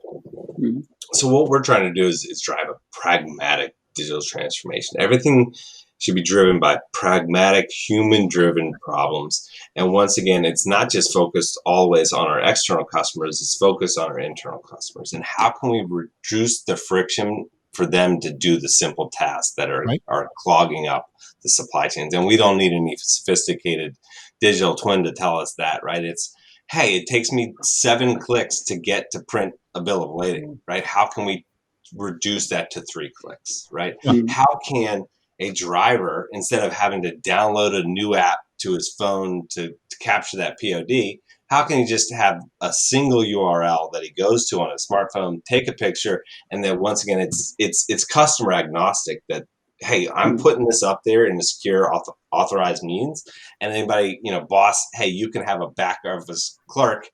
So what we're trying to do is drive a pragmatic digital transformation. Everything should be driven by pragmatic, human-driven problems. And once again, it's not just focused always on our external customers, it's focused on our internal customers. And how can we reduce the friction for them to do the simple tasks that are clogging up the supply chains? And we don't need any sophisticated digital twin to tell us that, right? It's, hey, it takes me 7 clicks to get to print a bill of lading, right? How can we reduce that to 3 clicks, right? How can a driver, instead of having to download a new app to his phone to capture that POD, how can he just have a single URL that he goes to on his smartphone, take a picture, and then once again, it's customer agnostic that, hey, I'm putting this up there in a secure authorized means, and anybody, boss, hey, you can have a back office clerk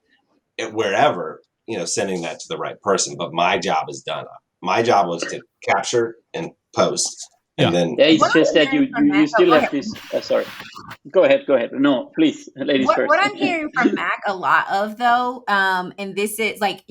at wherever, sending that to the right person. But my job is done. My job was to capture and post. And then it's just that you still have this. Sorry, go ahead. No, please, ladies first. What I'm hearing from Mac a lot of, though, and this is like,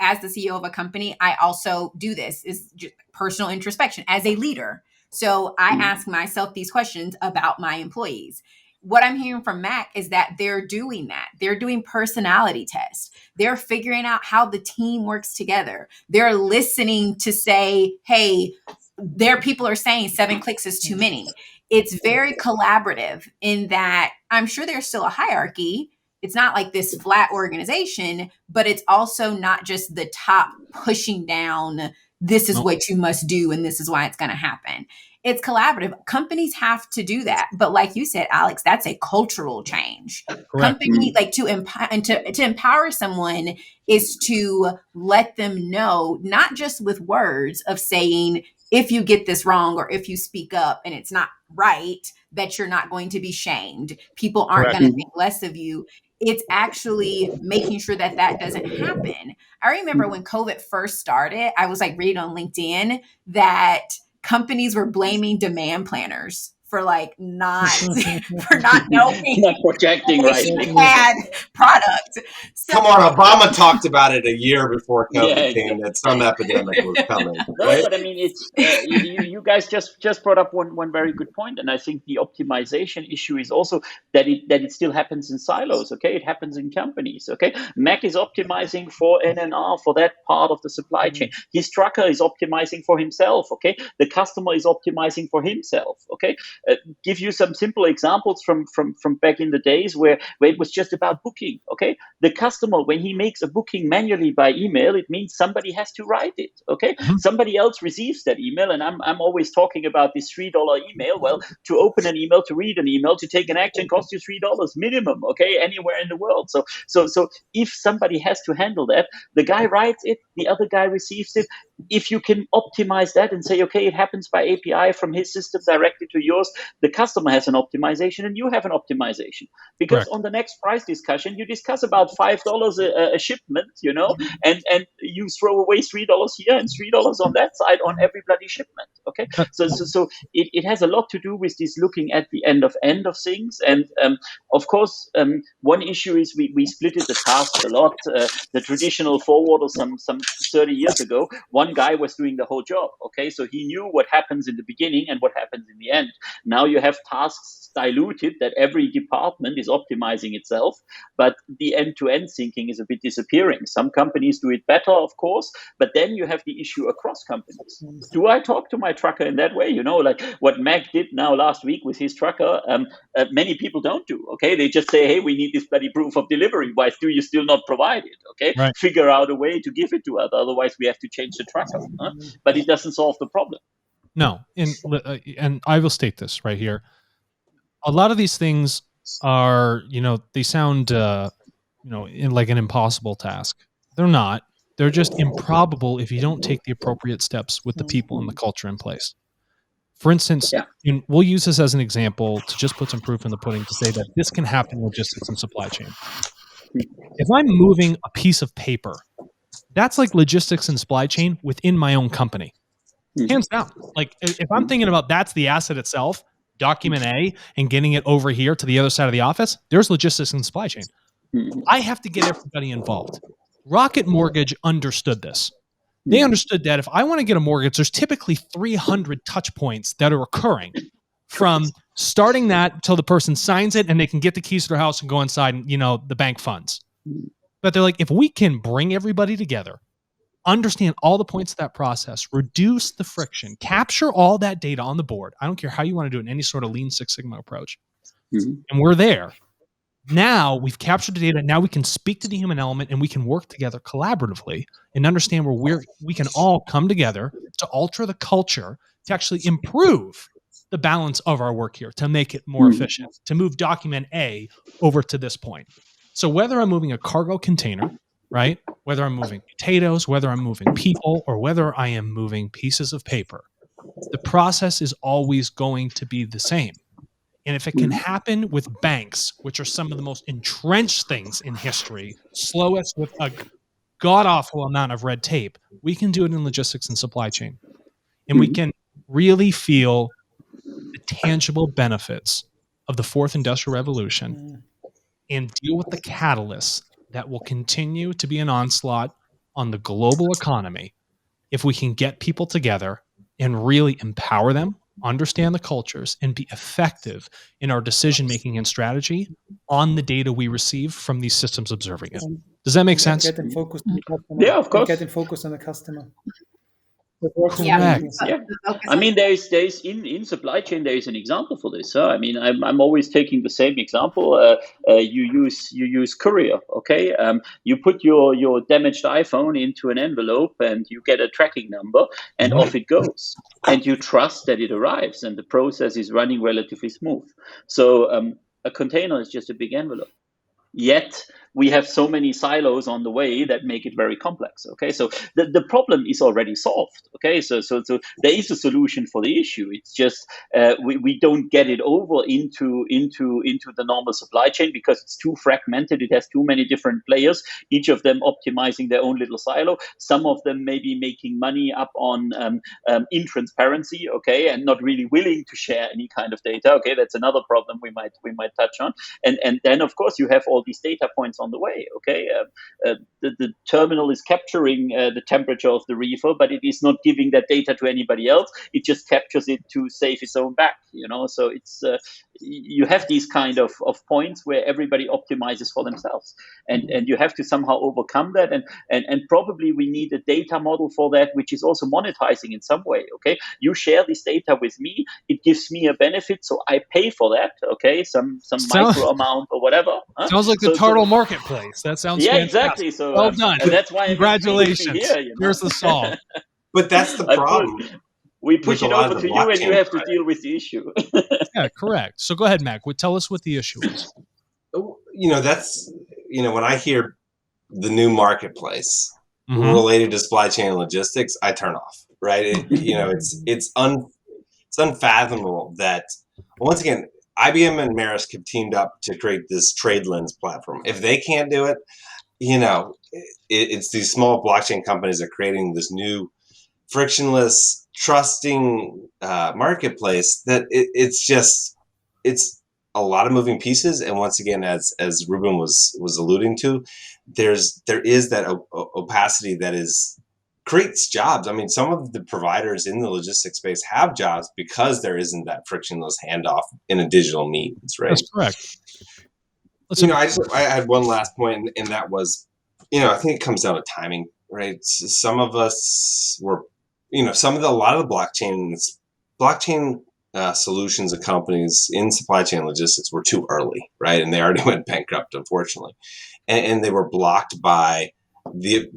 as the CEO of a company, I also do this, is just personal introspection as a leader. So I ask myself these questions about my employees. What I'm hearing from Mac is that they're doing that. They're doing personality tests. They're figuring out how the team works together. They're listening to say, hey, their people are saying 7 clicks is too many. It's very collaborative in that I'm sure there's still a hierarchy. it's not like this flat organization, but it's also not just the top pushing down, this is what you must do and this is why it's going to happen. It's collaborative. Companies have to do that. But like you said, Alex, that's a cultural change. Correct. Company, like to empower someone is to let them know, not just with words of saying, if you get this wrong or if you speak up and it's not right, that you're not going to be shamed. People aren't going to think less of you. It's actually making sure that that doesn't happen. I remember when COVID first started, I was like reading on LinkedIn that companies were blaming demand planners for like not for not knowing, not projecting right, bad product. So, come on, Obama talked about it a year before COVID came that some epidemic was coming. Right? No, but I mean, it's you guys just brought up one very good point, and I think the optimization issue is also that it still happens in silos. Okay, it happens in companies. Okay, Mac is optimizing for NNR for that part of the supply chain. His trucker is optimizing for himself. Okay, the customer is optimizing for himself. Okay. Give you some simple examples from back in the days where it was just about booking. Okay, the customer, when he makes a booking manually by email, it means somebody has to write it. Okay, somebody else receives that email, and I'm always talking about this $3 email. Well, to open an email, to read an email, to take an action costs you $3 minimum. Okay, anywhere in the world. So if somebody has to handle that, the guy writes it, the other guy receives it. If you can optimize that and say, okay, it happens by API from his system directly to yours, the customer has an optimization and you have an optimization. Because on the next price discussion, you discuss about $5 a shipment, and you throw away $3 here and $3 on that side on every bloody shipment. Okay, so it has a lot to do with this looking at the end of things. And of course, one issue is we splitted the tasks a lot. The traditional forwarder some 30 years ago, one guy was doing the whole job. Okay, so he knew what happens in the beginning and what happens in the end. Now you have tasks diluted that every department is optimizing itself, but the end-to-end thinking is a bit disappearing. Some companies do it better, of course, but then you have the issue across companies. Do I talk to my trucker in that way? Like what Mac did now last week with his trucker, many people don't do. Okay, they just say, hey, we need this bloody proof of delivery. Why do you still not provide it? Okay, figure out a way to give it to us. Otherwise, we have to change the trucker. But it doesn't solve the problem. No, and I will state this right here. A lot of these things are, they sound, in like an impossible task. They're not. They're just improbable if you don't take the appropriate steps with the people and the culture in place. For instance, we'll use this as an example to just put some proof in the pudding to say that this can happen in logistics and supply chain. If I'm moving a piece of paper, that's like logistics and supply chain within my own company. Hands down. Like if I'm thinking about that's the asset itself, document A, and getting it over here to the other side of the office, there's logistics and supply chain. I have to get everybody involved. Rocket Mortgage understood this. They understood that if I want to get a mortgage, there's typically 300 touch points that are occurring from starting that till the person signs it and they can get the keys to their house and go inside and, the bank funds. But they're like, if we can bring everybody together, understand all the points of that process, reduce the friction, capture all that data on the board. I don't care how you want to do it in any sort of Lean Six Sigma approach. And we're there. Now we've captured the data. Now we can speak to the human element and we can work together collaboratively and understand where we can all come together to alter the culture to actually improve the balance of our work here, to make it more efficient, to move document A over to this point. So whether I'm moving a cargo container, right? Whether I'm moving potatoes, whether I'm moving people, or whether I am moving pieces of paper, the process is always going to be the same. And if it can happen with banks, which are some of the most entrenched things in history, slowest with a god-awful amount of red tape, we can do it in logistics and supply chain. And we can really feel the tangible benefits of the fourth industrial revolution and deal with the catalysts that will continue to be an onslaught on the global economy if we can get people together and really empower them, understand the cultures, and be effective in our decision-making and strategy on the data we receive from these systems observing it. Does that make sense? Get them focused on the customer. Yeah, of course. Get them focused on the customer. that works for Yeah, many Correct. things. Yeah. the focus I on mean, there's in supply chain there is an example for this. I mean, I'm always taking the same example. You use courier, okay? You put your damaged iPhone into an envelope and you get a tracking number, and Mhm. off it goes. And you trust that it arrives, and the process is running relatively smooth. So a container is just a big envelope. Yet we have so many silos on the way that make it very complex. Okay, so the problem is already solved. Okay, so there is a solution for the issue. It's just we don't get it over into the normal supply chain because it's too fragmented. It has too many different players, each of them optimizing their own little silo. Some of them may be making money up on intransparency, okay, and not really willing to share any kind of data. Okay, that's another problem we might touch on. And then of course you have all these data points on the way. Okay, the terminal is capturing the temperature of the reefer, but it is not giving that data to anybody else. It just captures it to save its own back. So it's you have these kind of points where everybody optimizes for themselves, and you have to somehow overcome that. And probably we need a data model for that, which is also monetizing in some way. Okay, you share this data with me, it gives me a benefit, so I pay for that. Okay, some micro amount or whatever. Huh? Sounds like the So TARTLE marketplace. That sounds yeah, fantastic. exactly. So Well done. and that's why I'm extremely Congratulations. here. Here's the solve. But that's the problem We with push a it lot over of the to you, and you blockchain have to deal with the issue. Yeah, correct. So go ahead, Mac. Tell us what the issue is. That's when I hear the new marketplace Mhm. related to supply chain and logistics, I turn off. Right? It's unfathomable that once again IBM and Maersk have teamed up to create this trade lens platform. If they can't do it, it's these small blockchain companies are creating this new frictionless, trusting marketplace that it's a lot of moving pieces. And once again, as Ruben was alluding to, there is that opacity that creates jobs. I mean, some of the providers in the logistics space have jobs because there isn't that frictionless handoff in a digital means, right? That's correct. I had one last point, and that was, I think it comes down to timing, right? Some of us were, a lot of the blockchain solutions and companies in supply chain logistics were too early, right? And they already went bankrupt, unfortunately, and they were blocked by the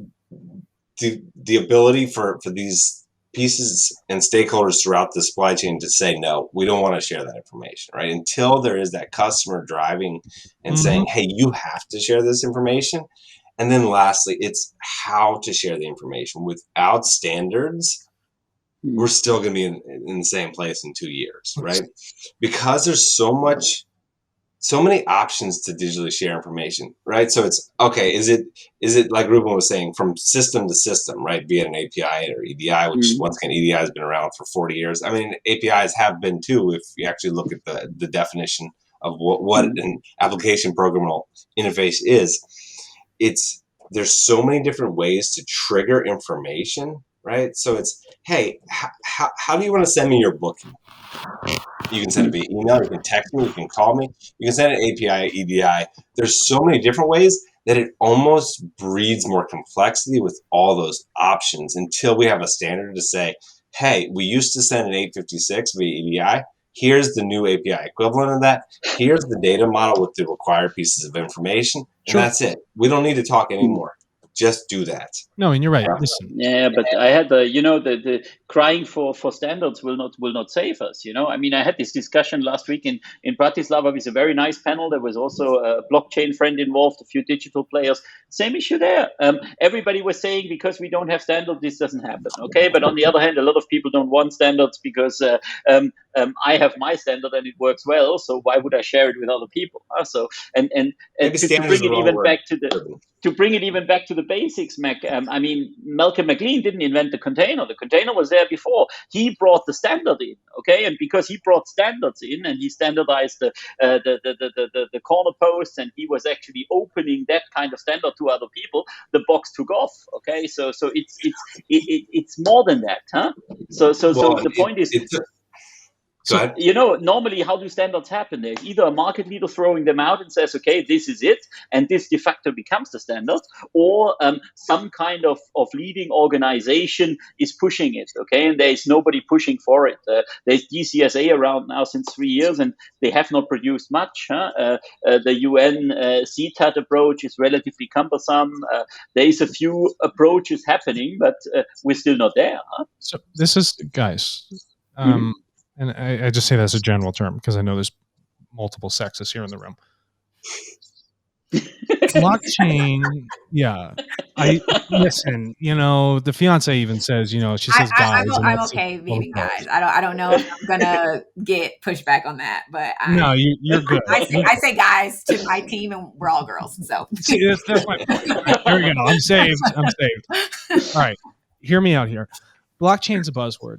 ability for these pieces and stakeholders throughout the supply chain to say, no, we don't want to share that information, right? Until there is that customer driving and saying, hey, you have to share this information. And then lastly, it's how to share the information. Without standards, we're still going to be in the same place in 2 years, right? Because there's so many options to digitally share information, right? So it's okay. Is it like Ruben was saying, from system to system, right? Be it an API or EDI, which once again, EDI has been around for 40 years. I mean, APIs have been too, if you actually look at the definition of what an application programmable interface is. There's so many different ways to trigger information, right? So it's, hey, how do you want to send me your booking? You can send it via email, you can text me, you can call me, you can send an API, EDI. There's so many different ways that it almost breeds more complexity with all those options until we have a standard to say, hey, we used to send an 856 via EDI. Here's the new API equivalent of that. Here's the data model with the required pieces of information. And that's it. We don't need to talk anymore. Just do that. No, and you're right. Listen. Yeah, but I had the crying for standards will not save us. I mean, I had this discussion last week in Bratislava with a very nice panel. There was also a blockchain friend involved, a few digital players. Same issue there. Everybody was saying because we don't have standards, this doesn't happen. Okay, but on the other hand, a lot of people don't want standards because I have my standard and it works well. So why would I share it with other people? So and to bring it even back to the basics, Mac. I mean, Malcolm McLean didn't invent the container. The container was there before. He brought the standard in, okay? And because he brought standards in and he standardized the corner posts, and he was actually opening that kind of standard to other people, the box took off, okay? So it's more than that, huh? So the point is. So, normally how do standards happen? There's either a market leader throwing them out and says, okay, this is it, and this de facto becomes the standard, or some kind of leading organization is pushing it, okay, and there's nobody pushing for it. There's DCSA around now since 3 years, and they have not produced much. The UN CTAT approach is relatively cumbersome. There's a few approaches happening, but we're still not there. So this is, guys, and I just say that as a general term because I know there's multiple sexes here in the room. Blockchain, yeah. I listen. The fiance even says, she says guys. I'm okay being guys. I don't know if I'm gonna get pushback on that, but no, you're good. I say guys to my team, and we're all girls. So see, that's my point. There we go. I'm saved. All right, hear me out here. Blockchain's a buzzword.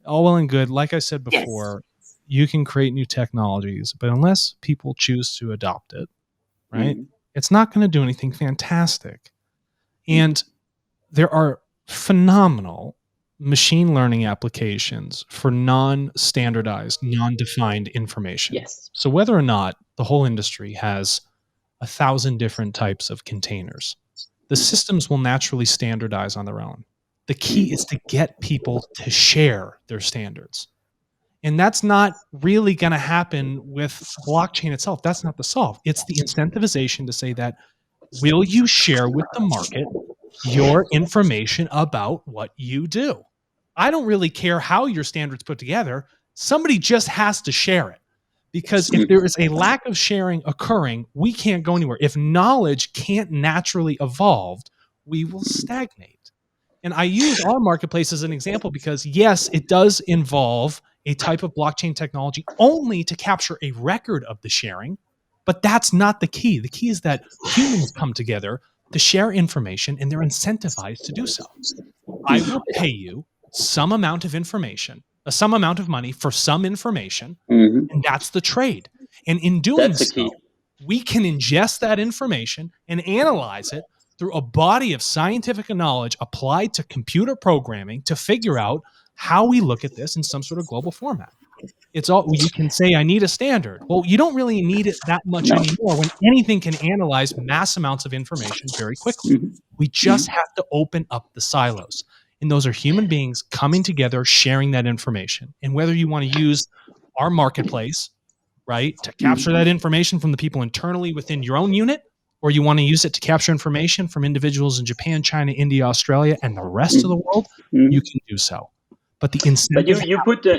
All well and good. Like I said before, you can create new technologies, but unless people choose to adopt it, right? It's not going to do anything fantastic. And there are phenomenal machine learning applications for non-standardized, non-defined information. Yes. So whether or not the whole industry has 1,000 different types of containers, the systems will naturally standardize on their own. The key is to get people to share their standards. And that's not really going to happen with blockchain itself. That's not the solve. It's the incentivization to say that, will you share with the market your information about what you do? I don't really care how your standards put together. Somebody just has to share it. Because if there is a lack of sharing occurring, we can't go anywhere. If knowledge can't naturally evolve, we will stagnate. And I use our marketplace as an example because, yes, it does involve a type of blockchain technology only to capture a record of the sharing, but that's not the key. The key is that humans come together to share information and they're incentivized to do so. I will pay you some amount of information, some amount of money for some information, and that's the trade. And in doing so, we can ingest that information and analyze it through a body of scientific knowledge applied to computer programming to figure out how we look at this in some sort of global format. It's all, you can say, I need a standard. Well, you don't really need it that much anymore when anything can analyze mass amounts of information very quickly. We just have to open up the silos. And those are human beings coming together, sharing that information. And whether you want to use our marketplace, right, to capture that information from the people internally within your own unit, or you want to use it to capture information from individuals in Japan, China, India, Australia, and the rest of the world, you can do so. But the incentive. But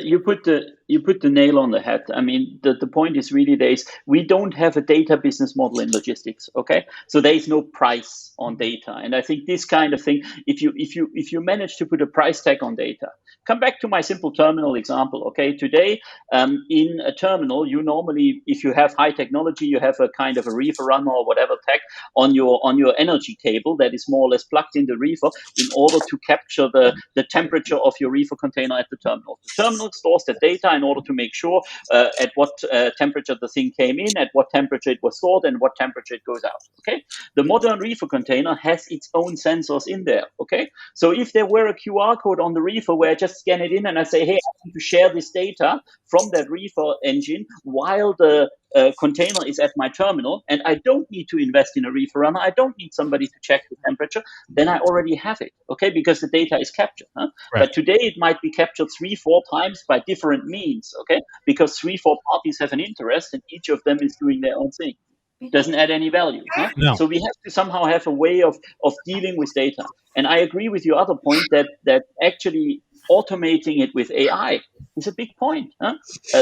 you put the nail on the head. I mean, the point is really we don't have a data business model in logistics. Okay, so there is no price on data, and I think this kind of thing, if you manage to put a price tag on data, come back to my simple terminal example. Okay, today in a terminal, you normally, if you have high technology, you have a kind of a reefer runner or whatever tag on your energy table that is more or less plugged in the reefer in order to capture the temperature of your reefer container at the terminal. The terminal stores the data in order to make sure at what temperature the thing came in, at what temperature it was stored, and what temperature it goes out. Okay, the modern reefer container has its own sensors in there. Okay, so if there were a QR code on the reefer where I just scan it in and I say, hey, I want to share this data from that reefer engine while the container is at my terminal, and I don't need to invest in a reefer runner, I don't need somebody to check the temperature, then I already have it, okay, because the data is captured. Right. But today it might be captured 3-4 times by different means, okay, because 3-4 parties have an interest and each of them is doing their own thing. It doesn't add any value. Huh? No. So we have to somehow have a way of dealing with data. And I agree with your other point that actually automating it with AI is a big point. Huh?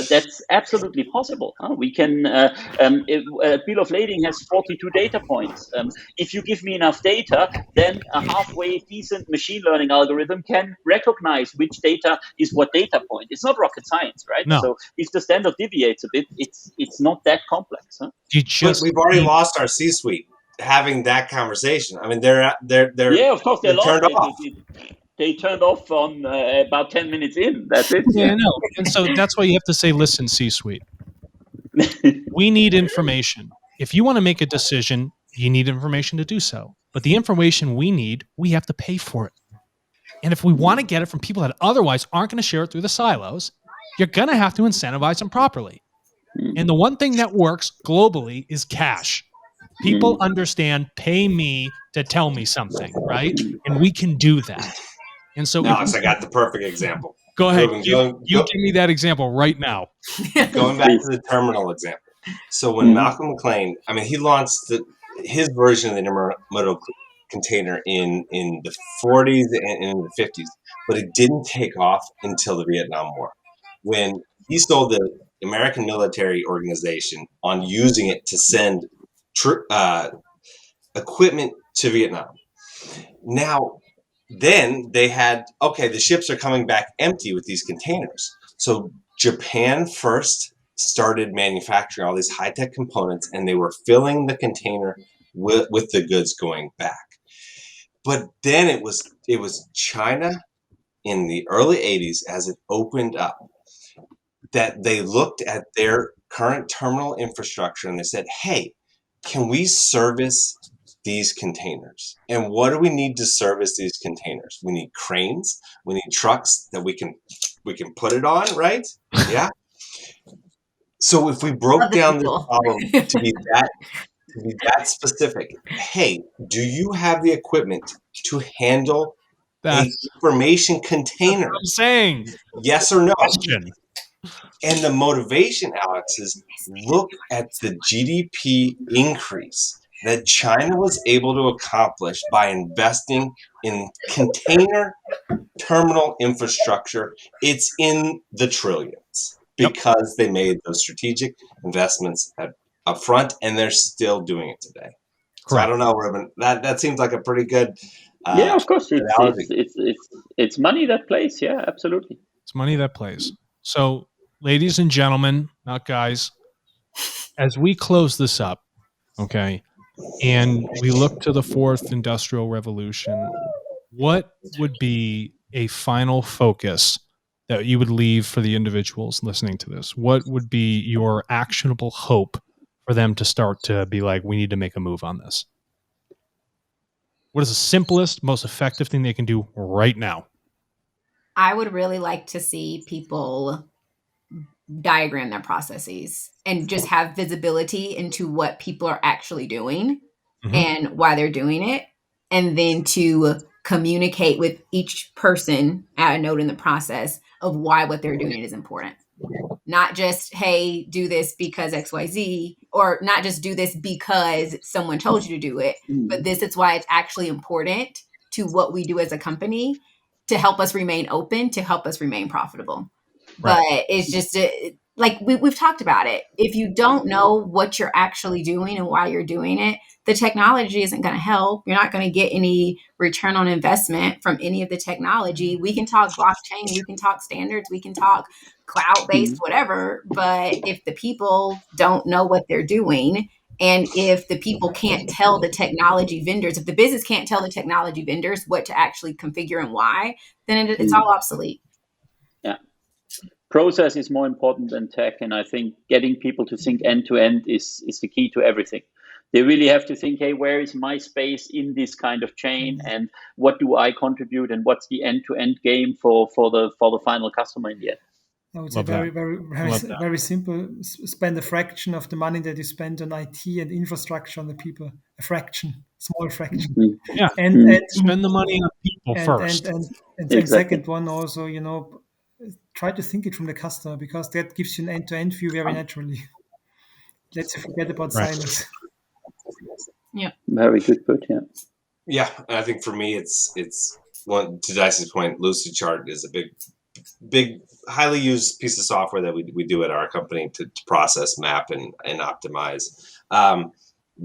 That's absolutely possible. Huh? We can, bill of lading has 42 data points. If you give me enough data, then a halfway decent machine learning algorithm can recognize which data is what data point. It's not rocket science, right? No. So if the standard deviates a bit, it's not that complex. Huh? We've already lost our C-suite having that conversation. I mean, they're yeah, of course, they're turned off. They turned off on about 10 minutes in. That's it. Yeah, no. And so that's why you have to say, listen, C-suite, we need information. If you want to make a decision, you need information to do so. But the information we need, we have to pay for it. And if we want to get it from people that otherwise aren't going to share it through the silos, you're going to have to incentivize them properly. And the one thing that works globally is cash. People understand, pay me to tell me something, right? And we can do that. And so, Alex, I got the perfect example. Go ahead. You give me that example right now. Going back to the terminal example. So when Malcolm McLean, I mean, he launched his version of the intermodal container in the 40s and in the 50s, but it didn't take off until the Vietnam War, when he sold the American military organization on using it to send equipment to Vietnam. Now, then they had, okay, the ships are coming back empty with these containers. So Japan first started manufacturing all these high-tech components, and they were filling the container with the goods going back. But then it was China in the early 80s, as it opened up, that they looked at their current terminal infrastructure and they said, hey, can we service these containers? And what do we need to service these containers? We need cranes. We need trucks that we can put it on, right? Yeah. So if we broke down this problem to be that specific, hey, do you have the equipment to handle an information container? That's what I'm saying. Yes or no? Question. And the motivation, Alex, is look at the GDP increase that China was able to accomplish by investing in container terminal infrastructure. It's in the trillions because they made those strategic investments up front, and they're still doing it today. Correct. So I don't know, Ruben. That seems like a pretty good. Yeah, of course, it's money that plays. Yeah, absolutely. It's money that plays. So, ladies and gentlemen, not guys, as we close this up, okay, and we look to the fourth industrial revolution, what would be a final focus that you would leave for the individuals listening to this? What would be your actionable hope for them to start to be like, we need to make a move on this? What is the simplest, most effective thing they can do right now? I would really like to see people diagram their processes and just have visibility into what people are actually doing and why they're doing it. And then to communicate with each person at a note in the process of why what they're doing is important. Not just, hey, do this because XYZ, or not just do this because someone told you to do it, but this is why it's actually important to what we do as a company to help us remain open, to help us remain profitable. Right. But it's just like we've talked about it. If you don't know what you're actually doing and why you're doing it, the technology isn't going to help. You're not going to get any return on investment from any of the technology. We can talk blockchain, we can talk standards, we can talk cloud-based, whatever. But if the people don't know what they're doing, and if the people can't tell the technology vendors, if the business can't tell the technology vendors what to actually configure and why, then it's all obsolete. Yeah. Process is more important than tech, and I think getting people to think end to end is the key to everything. They really have to think, hey, where is my space in this kind of chain, and what do I contribute, and what's the end to end game for the final customer in the end? I would say very simple. Spend a fraction of the money that you spend on IT and infrastructure on the people. A fraction, small fraction. Yeah, and spend the money on people first. And second one also, try to think it from the customer, because that gives you an end-to-end view very naturally. Let's forget about silos. Yeah, very good put. Yeah, and I think for me, it's one, to Dice's point, Lucidchart is a big, highly used piece of software that we do at our company to process, map, and optimize.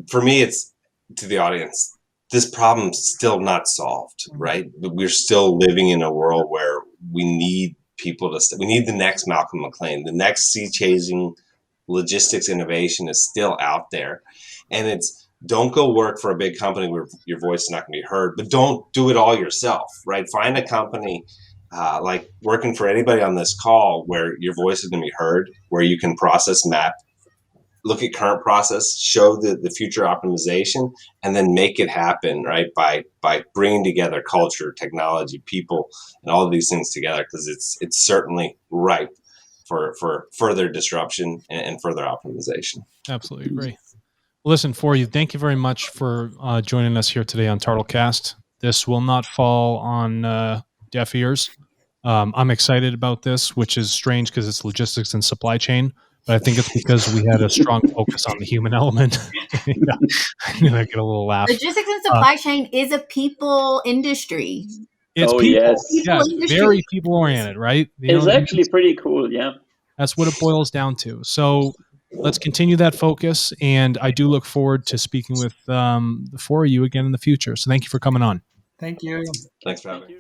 For me, it's, to the audience, this problem's still not solved, right? We're still living in a world where we need people we need the next Malcolm McLean, the next sea-chasing logistics innovation is still out there. And it's, don't go work for a big company where your voice is not going to be heard, but don't do it all yourself, right? Find a company like working for anybody on this call where your voice is going to be heard, where you can process, map, look at current process, show the future optimization, and then make it happen, right? By bringing together culture, technology, people, and all of these things together, because it's certainly ripe for further disruption and further optimization. Absolutely agree. Listen, for you, thank you very much for joining us here today on TARTLEcast. This will not fall on deaf ears. I'm excited about this, which is strange because it's logistics and supply chain, but I think it's because we had a strong focus on the human element. I knew I'd get a little laugh. Logistics and supply chain is a people industry. It's Oh, people. yes. Yes, very people oriented, right? It's actually pretty cool. Yeah. That's what it boils down to. So let's continue that focus. And I do look forward to speaking with the four of you again in the future. So thank you for coming on. Thank you. Thanks for having me.